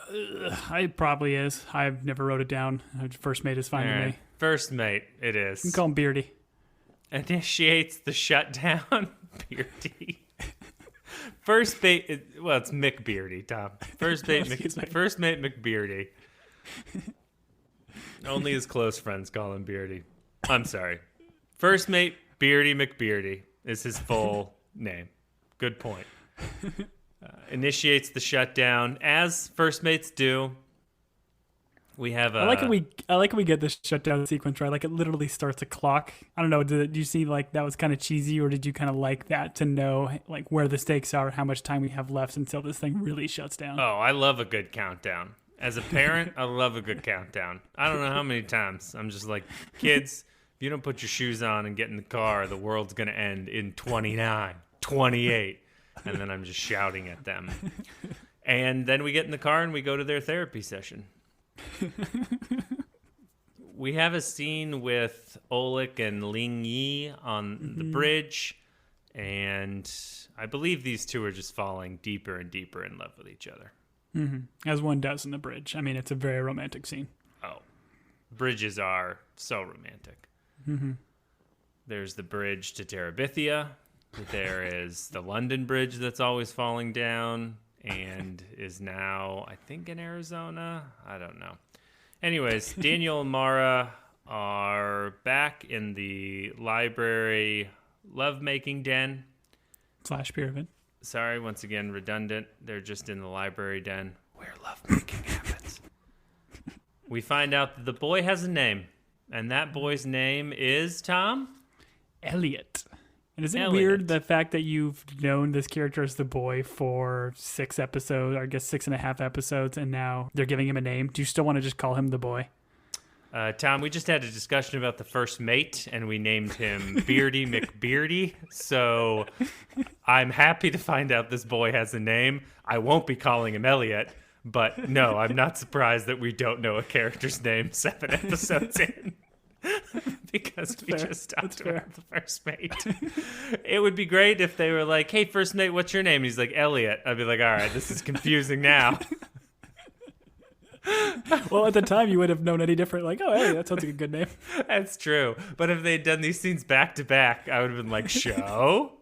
It probably is. I've never wrote it down. First mate is fine with me. First mate, it is. You can call him Beardy. Initiates the shutdown. Beardy. First mate, well, it's McBeardy, Tom. First mate McBeardy. Only his close friends call him Beardy. I'm sorry. First mate Beardy McBeardy is his full name. Good point. Initiates the shutdown, as first mates do. We have I like when we get this shutdown sequence, right? Like it literally starts a clock. I don't know. Did you see like that was kind of cheesy, or did you kind of like that to know like where the stakes are, how much time we have left until this thing really shuts down? Oh, I love a good countdown. As a parent, I love a good countdown. I don't know how many times I'm just like, kids, if you don't put your shoes on and get in the car, the world's gonna end in 29, 28, and then I'm just shouting at them. And then we get in the car and we go to their therapy session. We have a scene with Oleg and Ling Yi on the bridge, and I believe these two are just falling deeper and deeper in love with each other. Mm-hmm. As one does in the bridge. I mean, it's a very romantic scene. Oh, bridges are so romantic. Mm-hmm. There's the bridge to Terabithia. There is the London Bridge that's always falling down and is now, I think, in Arizona. I don't know. Anyways, Daniel and Mara are back in the library lovemaking den. / pyramid. Sorry, once again, redundant. They're just in the library den where lovemaking happens. We find out that the boy has a name, and that boy's name is Tom? Elliot. And is it Elliot. weird the fact that you've known this character as the boy for 6 episodes, or I guess 6.5 episodes, and now they're giving him a name? Do you still want to just call him the boy? Tom, we just had a discussion about the first mate, and we named him Beardy McBeardy. So I'm happy to find out this boy has a name. I won't be calling him Elliot, but no, I'm not surprised that we don't know a character's name 7 episodes in. Because we just talked about the first mate. It would be great if they were like, hey, first mate, what's your name? And he's like, Elliot. I'd be like, all right, this is confusing now. Well, at the time, you would have known any different. Like, oh, hey, that sounds like a good name. That's true. But if they'd done these scenes back to back, I would have been like, show.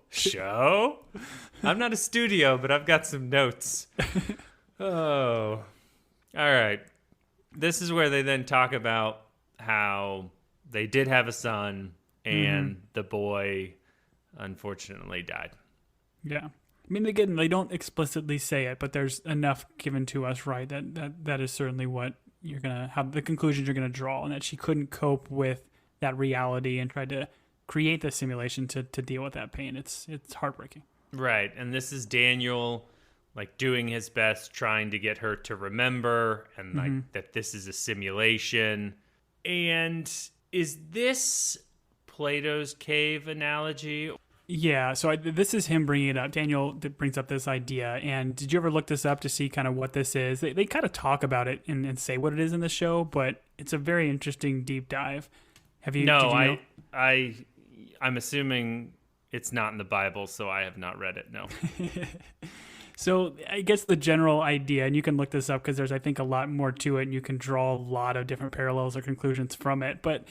I'm not a studio, but I've got some notes. Oh. All right. This is where they then talk about how they did have a son and the boy unfortunately died. Yeah. I mean, again, they don't explicitly say it, but there's enough given to us, right? That is certainly what you're going to have, the conclusions you're going to draw, and that she couldn't cope with that reality and tried to create the simulation to deal with that pain. It's heartbreaking. Right. And this is Daniel, like, doing his best, trying to get her to remember and, like, that this is a simulation. And is this Plato's cave analogy? Yeah, so this is him bringing it up. Daniel brings up this idea, and did you ever look this up to see kind of what this is? They kind of talk about it and say what it is in the show, but it's a very interesting deep dive. Have you? No, did you know? I'm assuming it's not in the Bible, so I have not read it. No. So I guess the general idea, and you can look this up because there's, I think, a lot more to it, and you can draw a lot of different parallels or conclusions from it. But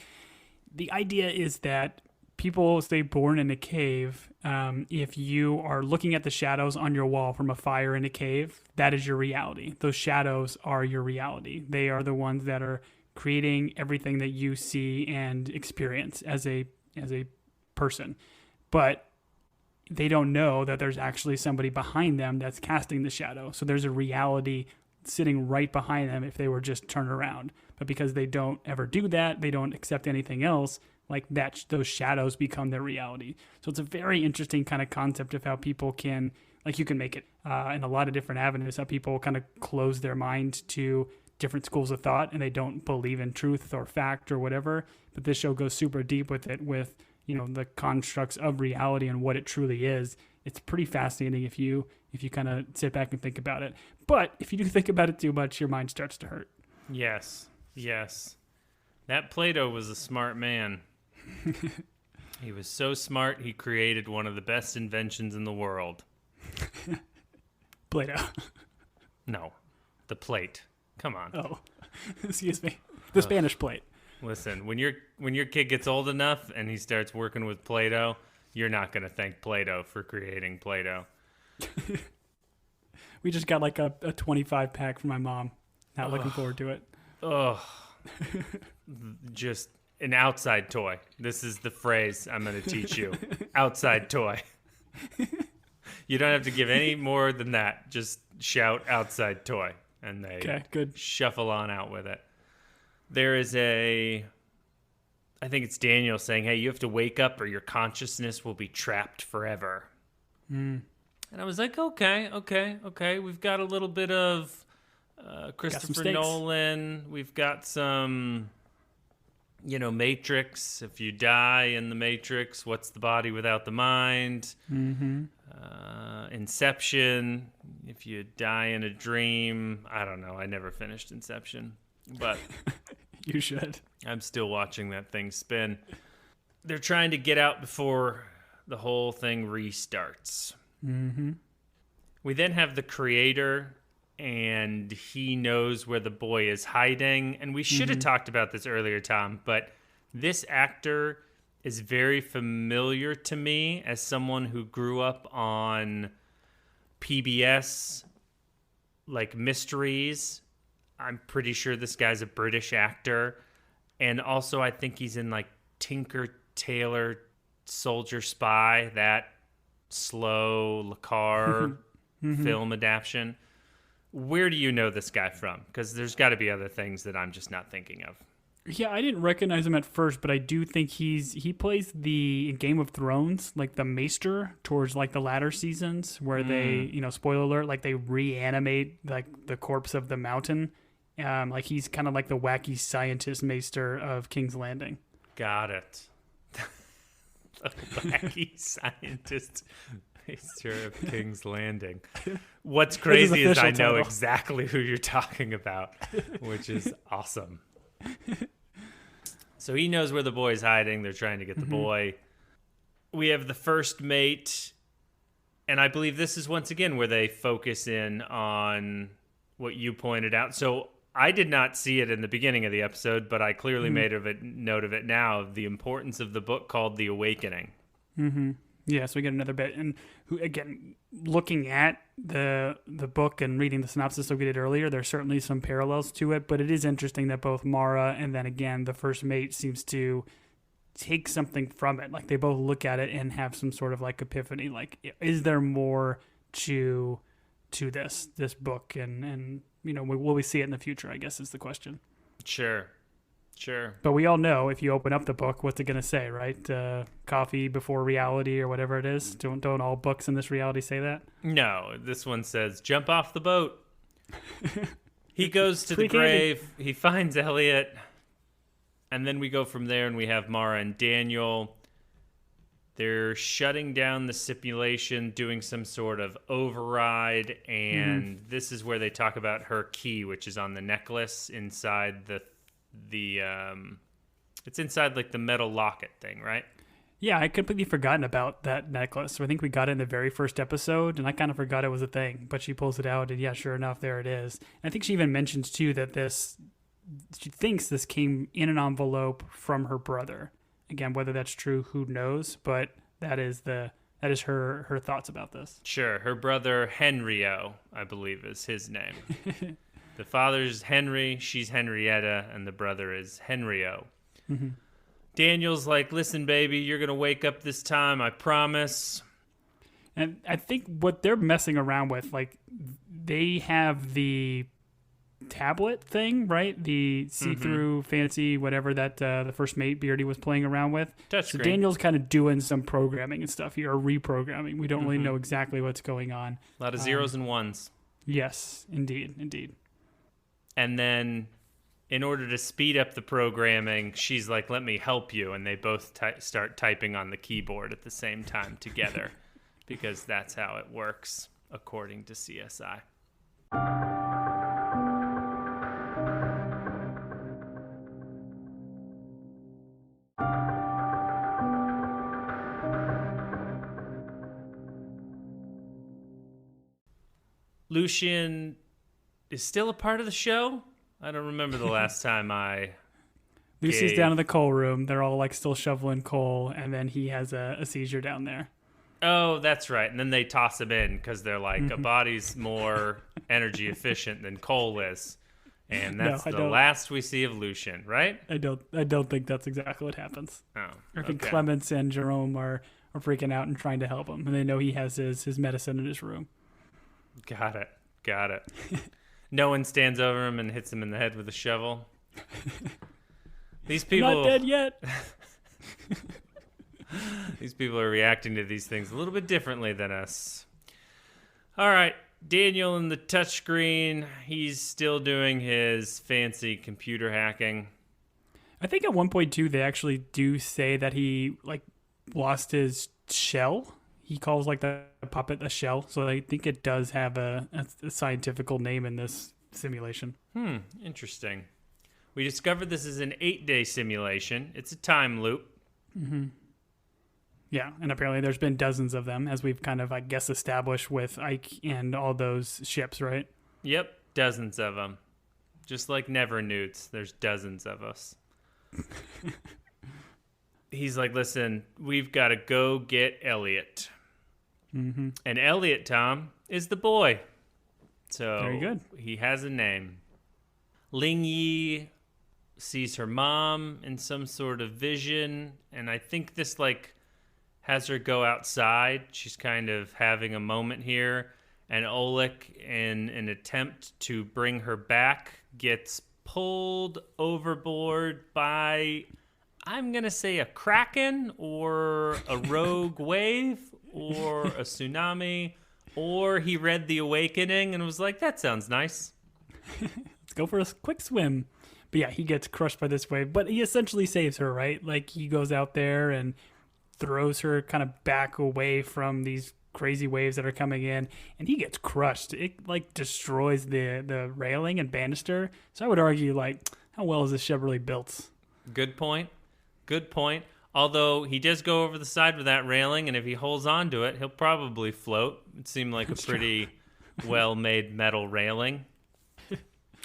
the idea is that people stay born in a cave. If you are looking at the shadows on your wall from a fire in a cave, that is your reality. Those shadows are your reality. They are the ones that are creating everything that you see and experience as a person. But they don't know that there's actually somebody behind them that's casting the shadow. So there's a reality sitting right behind them if they were just turned around. But because they don't ever do that, they don't accept anything else, like that, those shadows become their reality. So it's a very interesting kind of concept of how people can, like, you can make it in a lot of different avenues, how people kind of close their mind to different schools of thought and they don't believe in truth or fact or whatever. But this show goes super deep with it, with, you know, the constructs of reality and what it truly is. It's pretty fascinating if you kind of sit back and think about it. But if you do think about it too much, your mind starts to hurt. Yes. That Plato was a smart man. He was so smart, he created one of the best inventions in the world. Plato. No, the plate. Come on. Oh, excuse me. The Spanish plate. Listen, when your kid gets old enough and he starts working with Play-Doh, you're not going to thank Play-Doh for creating Play-Doh. We just got like a 25 pack for my mom. Not looking forward to it. Ugh. Just an outside toy. This is the phrase I'm going to teach you. Outside toy. You don't have to give any more than that. Just shout outside toy. And they shuffle on out with it. There is I think it's Daniel saying, hey, you have to wake up or your consciousness will be trapped forever. And I was like, okay. We've got a little bit of Christopher Nolan. We've got some, Matrix. If you die in the Matrix, what's the body without the mind? Inception. If you die in a dream. I don't know. I never finished Inception. But you should. I'm still watching that thing spin. They're trying to get out before the whole thing restarts. We then have the creator, and he knows where the boy is hiding. And we should have talked about this earlier, Tom, but this actor is very familiar to me as someone who grew up on PBS, like mysteries. I'm pretty sure this guy's a British actor. And also I think he's in like Tinker Tailor Soldier Spy, that slow Le Carre film adaptation. Where do you know this guy from? Because there's got to be other things that I'm just not thinking of. Yeah, I didn't recognize him at first, but I do think he plays the Game of Thrones, like the Maester towards like the latter seasons where they, spoiler alert, like they reanimate like the corpse of the mountain. Like he's kind of like the wacky scientist Maester of King's Landing. Got it. The wacky scientist Maester of King's Landing. What's crazy is I know exactly who you're talking about, which is awesome. So he knows where the boy's hiding. They're trying to get the boy. We have the first mate, and I believe this is once again where they focus in on what you pointed out. So I did not see it in the beginning of the episode, but I clearly made a note of it now, the importance of the book called The Awakening. Yeah, so we get another bit. And again, looking at the book and reading the synopsis that we did earlier, there's certainly some parallels to it, but it is interesting that both Mara and then again the first mate seems to take something from it. Like they both look at it and have some sort of like epiphany. Like, is there more to this book? And will we see it in the future, I guess is the question. Sure. But we all know if you open up the book, what's it going to say, right? Coffee before reality or whatever it is. Don't all books in this reality say that? No, this one says, jump off the boat. He goes to the grave. He finds Elliot. And then we go from there and we have Mara and Daniel. They're shutting down the simulation, doing some sort of override. And this is where they talk about her key, which is on the necklace inside the it's inside like the metal locket thing, right? Yeah, I completely forgotten about that necklace. So I think we got it in the very first episode, and I kind of forgot it was a thing. But she pulls it out, and yeah, sure enough, there it is. And I think she even mentions too that she thinks this came in an envelope from her brother. Again, whether that's true, who knows? But that is her thoughts about this. Sure, her brother Henrio, I believe, is his name. The father's Henry, she's Henrietta, and the brother is Henrio. Daniel's like, listen, baby, you're going to wake up this time, I promise. And I think what they're messing around with, like, they have the tablet thing, right? The see-through fancy whatever that the first mate Beardy was playing around with. Touchscreen. So Daniel's kind of doing some programming and stuff here, or reprogramming. We don't really know exactly what's going on. A lot of zeros and ones. Yes, indeed. And then in order to speed up the programming, she's like, let me help you. And they both start typing on the keyboard at the same time together because that's how it works, according to CSI. Lucian is still a part of the show. I don't remember the last time I Lucy's down in the coal room. They're all like still shoveling coal, and then he has a seizure down there. Oh, that's right. And then they toss him in because they're like, a body's more energy efficient than coal is. And that's the last we see of Lucian, right? I don't think that's exactly what happens. Oh, I think Clements and Jerome are freaking out and trying to help him, and they know he has his medicine in his room. Got it. No one stands over him and hits him in the head with a shovel. These people not dead yet. These people are reacting to these things a little bit differently than us. All right, Daniel in the touchscreen. He's still doing his fancy computer hacking. I think at 1.2 they actually do say that he like lost his shell. He calls like the puppet a shell, so I think it does have a scientific name in this simulation. Interesting. We discovered this is an 8-day simulation. It's a time loop. Mm-hmm. Yeah, and apparently there's been dozens of them, as we've kind of, I guess, established with Ike and all those ships, right? Yep, dozens of them. Just like Never Newts, there's dozens of us. He's like, listen, we've got to go get Elliot. Mm-hmm. And Elliot, Tom, is the boy. So very good. He has a name. Ling Yi sees her mom in some sort of vision, and I think this like has her go outside. She's kind of having a moment here, and Oleg, in an attempt to bring her back, gets pulled overboard by, I'm gonna say, a kraken or a rogue wave or a tsunami, or he read The Awakening and was like, that sounds nice. Let's go for a quick swim. But yeah, he gets crushed by this wave, but he essentially saves her, right? Like he goes out there and throws her kind of back away from these crazy waves that are coming in, and he gets crushed. It like destroys the railing and banister. So I would argue, like, how well is this ship really built? Good point. Although he does go over the side with that railing, and if he holds on to it, he'll probably float. It seemed like a pretty well-made metal railing.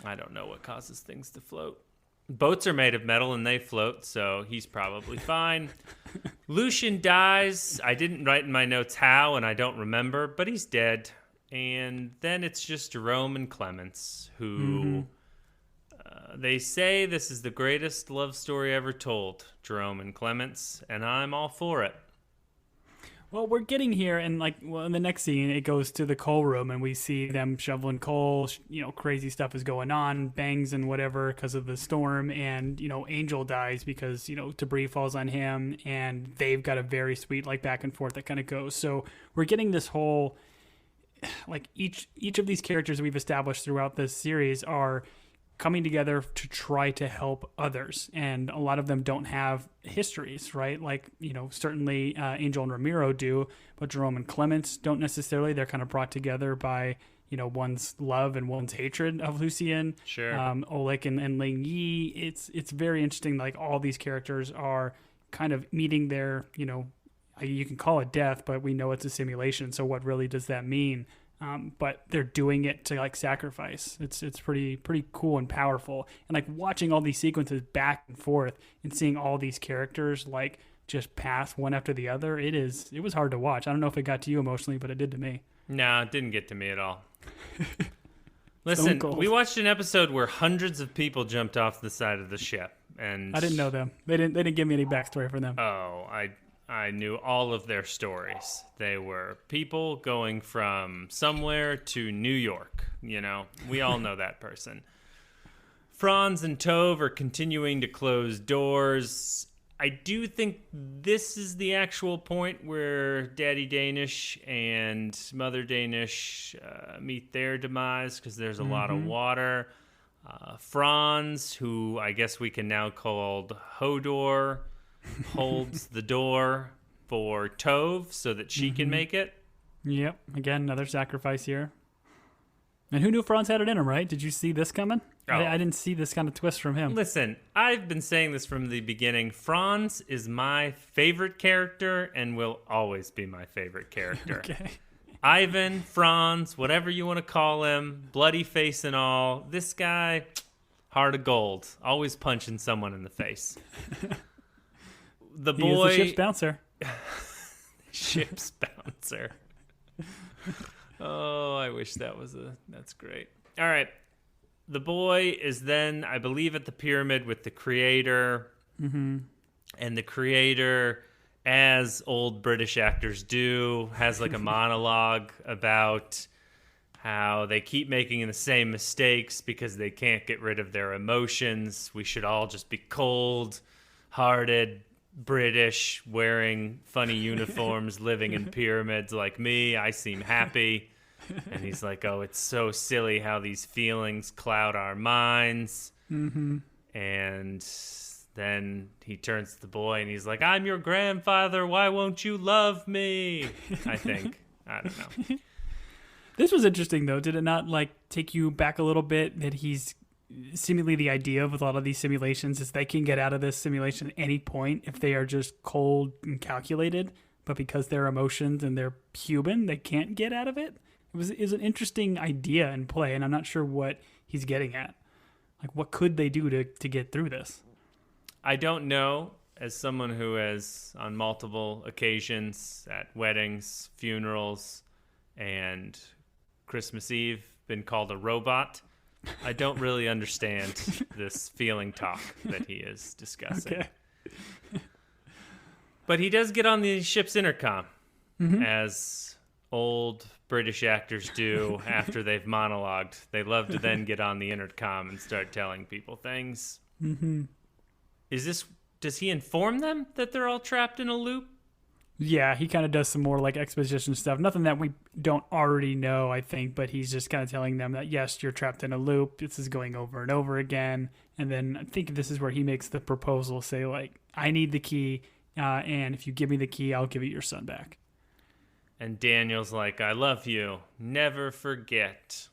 I don't know what causes things to float. Boats are made of metal and they float, so he's probably fine. Lucian dies. I didn't write in my notes how, and I don't remember, but he's dead. And then it's just Jerome and Clements, who they say this is the greatest love story ever told, Jerome and Clements, and I'm all for it. Well, we're getting here, and in the next scene, it goes to the coal room, and we see them shoveling coal. Crazy stuff is going on, bangs and whatever because of the storm, and Angel dies because debris falls on him, and they've got a very sweet back and forth that kind of goes. So we're getting this whole each of these characters we've established throughout this series are coming together to try to help others, and a lot of them don't have histories, right? Certainly Angel and Ramiro do, but Jerome and Clements don't necessarily. They're kind of brought together by one's love and one's hatred of Lucian. Sure. Oleg and Ling Yi. It's very interesting. All these characters are kind of meeting their you can call it death, but we know it's a simulation. So what really does that mean? But they're doing it to sacrifice. It's pretty cool and powerful. And watching all these sequences back and forth and seeing all these characters just pass one after the other. It was hard to watch. I don't know if it got to you emotionally, but it did to me. No, it didn't get to me at all. Listen, we watched an episode where hundreds of people jumped off the side of the ship, and I didn't know them. They didn't give me any backstory for them. Oh, I knew all of their stories. They were people going from somewhere to New York. We all know that person. Franz and Tove are continuing to close doors. I do think this is the actual point where Daddy Danish and Mother Danish meet their demise because there's a lot of water. Franz, who I guess we can now call Hodor, holds the door for Tove so that she can make it. Yep. Again, another sacrifice here. And who knew Franz had it in him, right? Did you see this coming? Oh. I didn't see this kind of twist from him. Listen, I've been saying this from the beginning. Franz is my favorite character and will always be my favorite character. Okay. Ivan, Franz, whatever you want to call him, bloody face and all. This guy, heart of gold, always punching someone in the face. The boy, he is the ship's bouncer. Ship's bouncer. Oh, I wish that's great. All right. The boy is then, I believe, at the pyramid with the creator. Mm-hmm. And the creator, as old British actors do, has like a monologue about how they keep making the same mistakes because they can't get rid of their emotions. We should all just be cold-hearted British, wearing funny uniforms, living in pyramids like me. I seem happy. And he's like, oh, it's so silly how these feelings cloud our minds. Mm-hmm. And then he turns to the boy and he's like, I'm your grandfather. Why won't you love me? I think. I don't know. This was interesting, though. Did it not take you back a little bit that he's seemingly the idea with a lot of these simulations is they can get out of this simulation at any point if they are just cold and calculated, but because their emotions and they're human, they can't get out of it? It was an interesting idea in play, and I'm not sure what he's getting at. What could they do to get through this? I don't know. As someone who has, on multiple occasions at weddings, funerals, and Christmas Eve, been called a robot, I don't really understand this feeling talk that he is discussing. Okay. But he does get on the ship's intercom, as old British actors do after they've monologued. They love to then get on the intercom and start telling people things. Mm-hmm. Does he inform them that they're all trapped in a loop? Yeah, he kind of does some more exposition stuff. Nothing that we don't already know, I think, but he's just kind of telling them that, yes, you're trapped in a loop. This is going over and over again. And then I think this is where he makes the proposal, say, I need the key, and if you give me the key, I'll give you your son back. And Daniel's like, I love you. Never forget.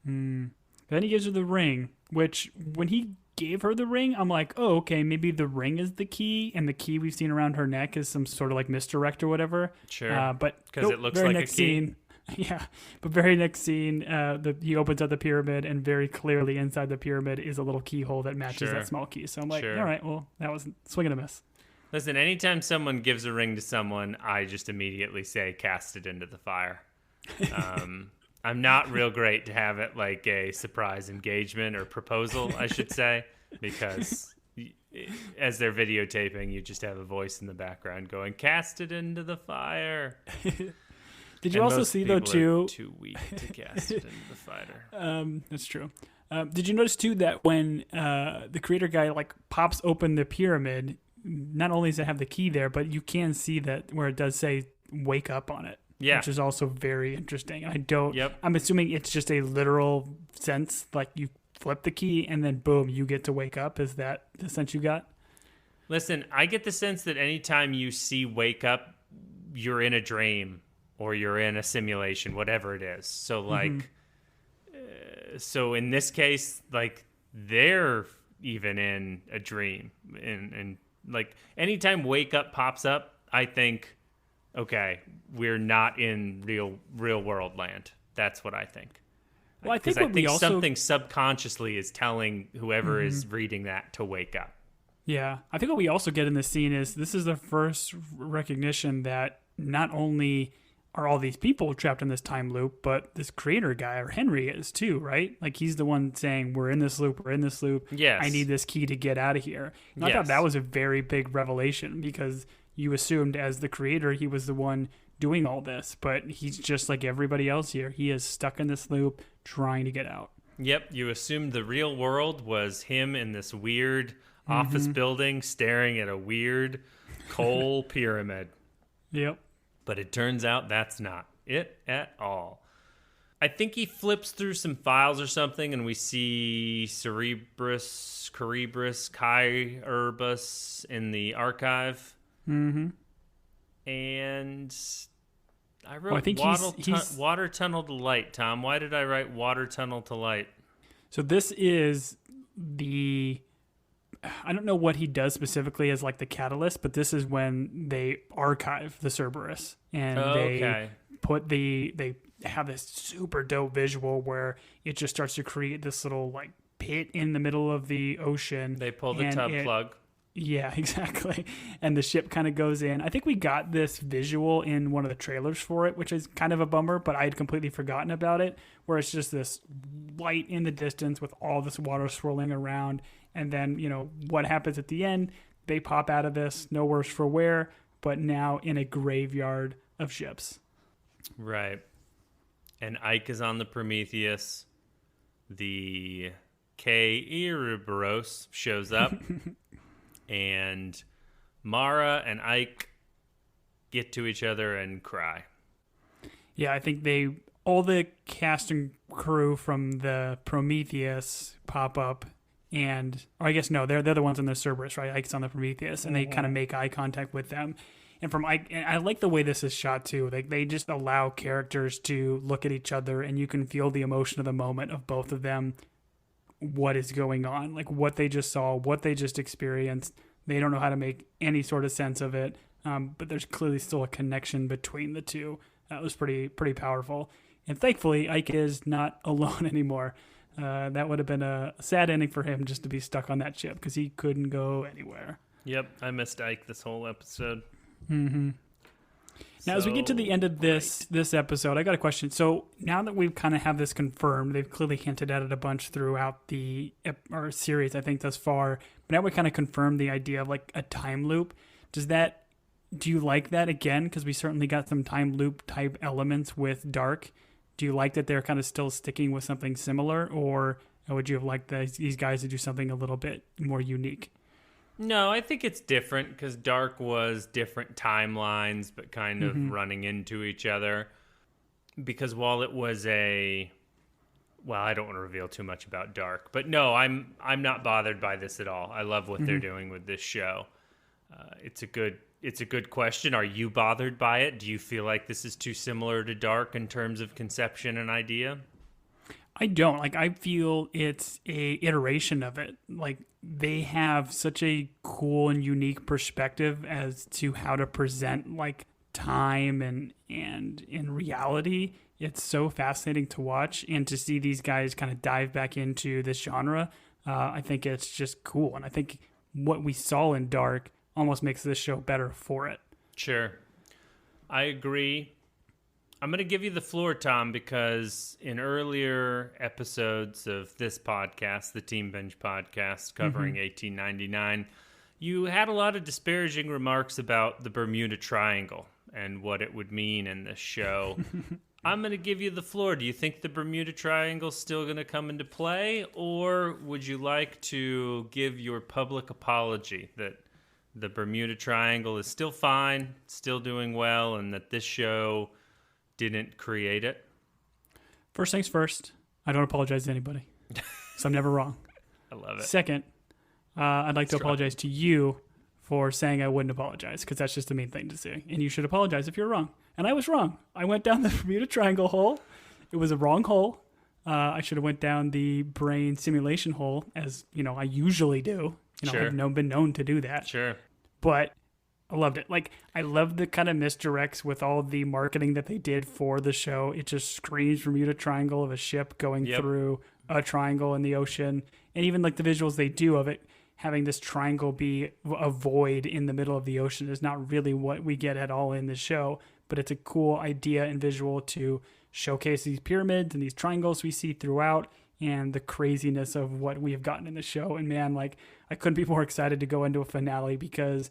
Then he gives her the ring, which when he gave her the ring, I'm like, oh, okay, maybe the ring is the key, and the key we've seen around her neck is some sort of misdirect or whatever. Sure. But because it looks like a key. Scene, yeah, but very next scene, he opens up the pyramid, and very clearly inside the pyramid is a little keyhole that matches that small key. So I'm like, all right, well, that was swing and a miss. Listen, anytime someone gives a ring to someone, I just immediately say, cast it into the fire. I'm not real great to have it like a surprise engagement or proposal, I should say, because as they're videotaping, you just have a voice in the background going, cast it into the fire. Did you also see, though, too? Too weak to cast it into the fire. That's true. Did you notice, too, that when the creator guy pops open the pyramid, not only does it have the key there, but you can see that where it does say wake up on it. Yeah. Which is also very interesting. I'm assuming it's just a literal sense, you flip the key and then boom, you get to wake up. Is that the sense you got? Listen, I get the sense that anytime you see wake up, you're in a dream or you're in a simulation, whatever it is. So so in this case, they're even in a dream. And anytime wake up pops up, I think, okay, we're not in real world land. That's what I think. Well, I think something subconsciously is telling whoever is reading that to wake up. Yeah. I think what we also get in this scene is this is the first recognition that not only are all these people trapped in this time loop, but this creator guy, or Henry, is too, right? He's the one saying, we're in this loop. Yes. I need this key to get out of here. And I thought that was a very big revelation because you assumed as the creator he was the one doing all this, but he's just like everybody else here. He is stuck in this loop trying to get out. Yep, you assumed the real world was him in this weird office building staring at a weird coal pyramid. Yep. But it turns out that's not it at all. I think he flips through some files or something, and we see Cerebrus, Kairbus in the archive. Mm-hmm. And I wrote water tunnel to light, Tom. Why did I write water tunnel to light? So this is I don't know what he does specifically as the catalyst, but this is when they archive the Cerberus and they they have this super dope visual where it just starts to create this little like pit in the middle of the ocean. They pull the tub plug. Yeah, exactly. And the ship kind of goes in. I think we got this visual in one of the trailers for it, which is kind of a bummer, but I had completely forgotten about it, where it's just this light in the distance with all this water swirling around. And then, what happens at the end? They pop out of this, no worse for wear, but now in a graveyard of ships. Right. And Ike is on the Prometheus. The K-Erebros shows up. And Mara and Ike get to each other and cry. Yeah, I think all the cast and crew from the Prometheus pop up, or I guess no, they're the ones on the Cerberus, right? Ike's on the Prometheus, and they kind of make eye contact with them. And from Ike, and I like the way this is shot too. Like they just allow characters to look at each other, and you can feel the emotion of the moment of both of them. What is going on, like what they just saw, what they just experienced. They don't know how to make any sort of sense of it, but there's clearly still a connection between the two. That was pretty powerful, and thankfully Ike is not alone anymore. That would have been a sad ending for him, just to be stuck on that ship because he couldn't go anywhere. Yep, I missed Ike this whole episode. Mm-hmm. Now, as we get to the end of this episode, I got a question. So now that we kind of have this confirmed, they've clearly hinted at it a bunch throughout the series, I think, thus far. But now we kind of confirmed the idea of like a time loop. Do you like that again? Because we certainly got some time loop type elements with Dark. Do you like that they're kind of still sticking with something similar, or would you have liked these guys to do something a little bit more unique? No, I think it's different because Dark was different timelines, but kind of running into each other. Because while it was I don't want to reveal too much about Dark, but no, I'm not bothered by this at all. I love what they're doing with this show. It's a good question. Are you bothered by it? Do you feel like this is too similar to Dark in terms of conception and idea? I don't. Like, I feel it's a iteration of it. Like, they have such a cool and unique perspective as to how to present, like, time and in reality. It's so fascinating to watch, and to see these guys kind of dive back into this genre, I think it's just cool. And I think what we saw in Dark almost makes this show better for it. Sure. I agree. I'm going to give you the floor, Tom, because in earlier episodes of this podcast, the Team Binge podcast covering 1899, you had a lot of disparaging remarks about the Bermuda Triangle and what it would mean in this show. I'm going to give you the floor. Do you think the Bermuda Triangle is still going to come into play, or would you like to give your public apology that the Bermuda Triangle is still fine, still doing well, and that this show didn't create it? First things first, I don't apologize to anybody, so I'm never wrong. I love it. Second, I'd like to apologize to you for saying I wouldn't apologize, because that's just a mean thing to say, and you should apologize if you're wrong. And I was wrong. I went down the Bermuda Triangle hole. It was a wrong hole. I should have went down the brain simulation hole, as I usually do. Sure. I've been known to do that. Sure. But I loved it. Like, I love the kind of misdirects with all the marketing that they did for the show. It just screams Bermuda Triangle of a ship going through a triangle in the ocean. And even like the visuals they do of it, having this triangle be a void in the middle of the ocean is not really what we get at all in the show. But it's a cool idea and visual to showcase these pyramids and these triangles we see throughout, and the craziness of what we have gotten in the show. And man, like, I couldn't be more excited to go into a finale, because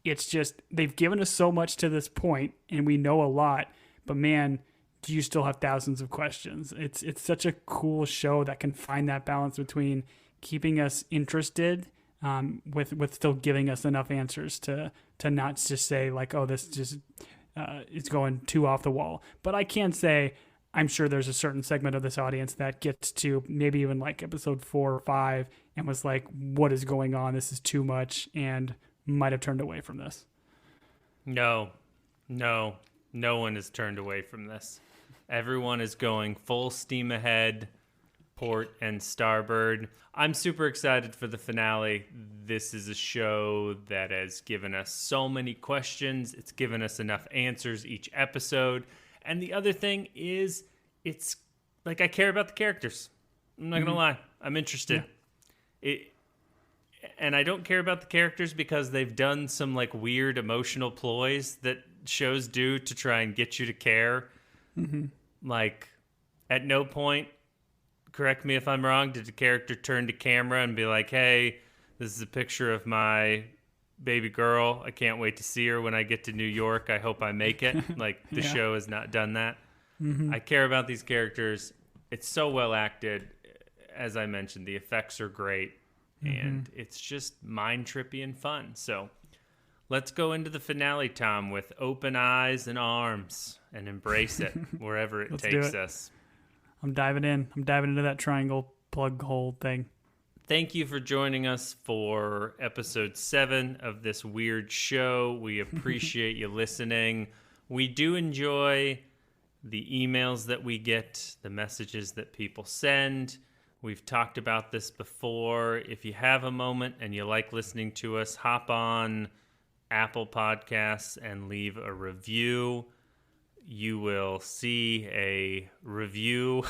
it's just, they've given us so much to this point and we know a lot, but man, do you still have thousands of questions. It's such a cool show that can find that balance between keeping us interested, with still giving us enough answers to not just say like, oh, this just is going too off the wall. But I can say, I'm sure there's a certain segment of this audience that gets to maybe even like episode 4 or 5 and was like, what is going on? This is too much, and might have turned away from this. No one has turned away from this. Everyone is going full steam ahead, port and starboard. I'm super excited for the finale. This is a show that has given us so many questions. It's given us enough answers each episode. And the other thing is, it's like I care about the characters. I'm not gonna lie, I'm interested. And I don't care about the characters because they've done some like weird emotional ploys that shows do to try and get you to care. Like, at no point, correct me if I'm wrong, did the character turn to camera and be like, hey, this is a picture of my baby girl. I can't wait to see her when I get to New York. I hope I make it. Like, the show has not done that. I care about these characters. It's so well acted. As I mentioned, the effects are great. And it's just mind-trippy and fun. So let's go into the finale, Tom, with open eyes and arms and embrace it wherever it takes us. I'm diving in. I'm diving into that triangle plug hole thing. Thank you for joining us for episode 7 of this weird show. We appreciate you listening. We do enjoy the emails that we get, the messages that people send. We've talked about this before. If you have a moment and you like listening to us, hop on Apple Podcasts and leave a review. You will see a review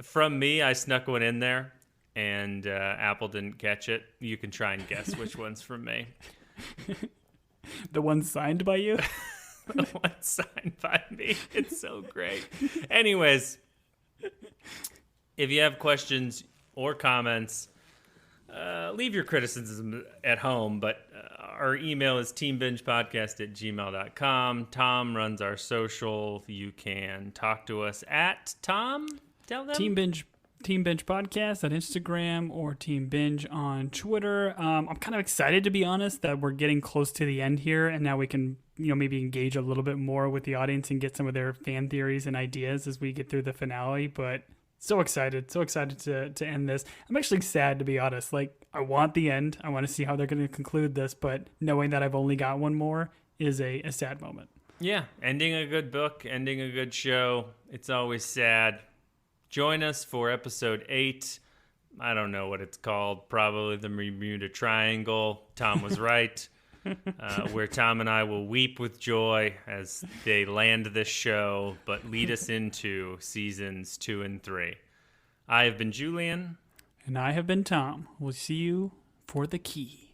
from me. I snuck one in there, and Apple didn't catch it. You can try and guess which one's from me. The one signed by you? The one signed by me. It's so great. Anyways, if you have questions or comments, leave your criticism at home, but our email is teambingepodcast@gmail.com. Tom runs our social. You can talk to us at Tom. Tell them. Team Binge Podcast on Instagram or Team Binge on Twitter. I'm kind of excited, to be honest, that we're getting close to the end here, and now we can, maybe engage a little bit more with the audience and get some of their fan theories and ideas as we get through the finale. But so excited to end this. I'm actually sad, to be honest. Like, I want the end. I want to see how they're going to conclude this, but knowing that I've only got one more is a sad moment. Yeah, ending a good book, ending a good show. It's always sad. Join us for episode 8. I don't know what it's called. Probably the Bermuda Triangle. Tom was right. Where Tom and I will weep with joy as they land this show, but lead us into seasons 2 and 3. I have been Julian. And I have been Tom. We'll see you for the key.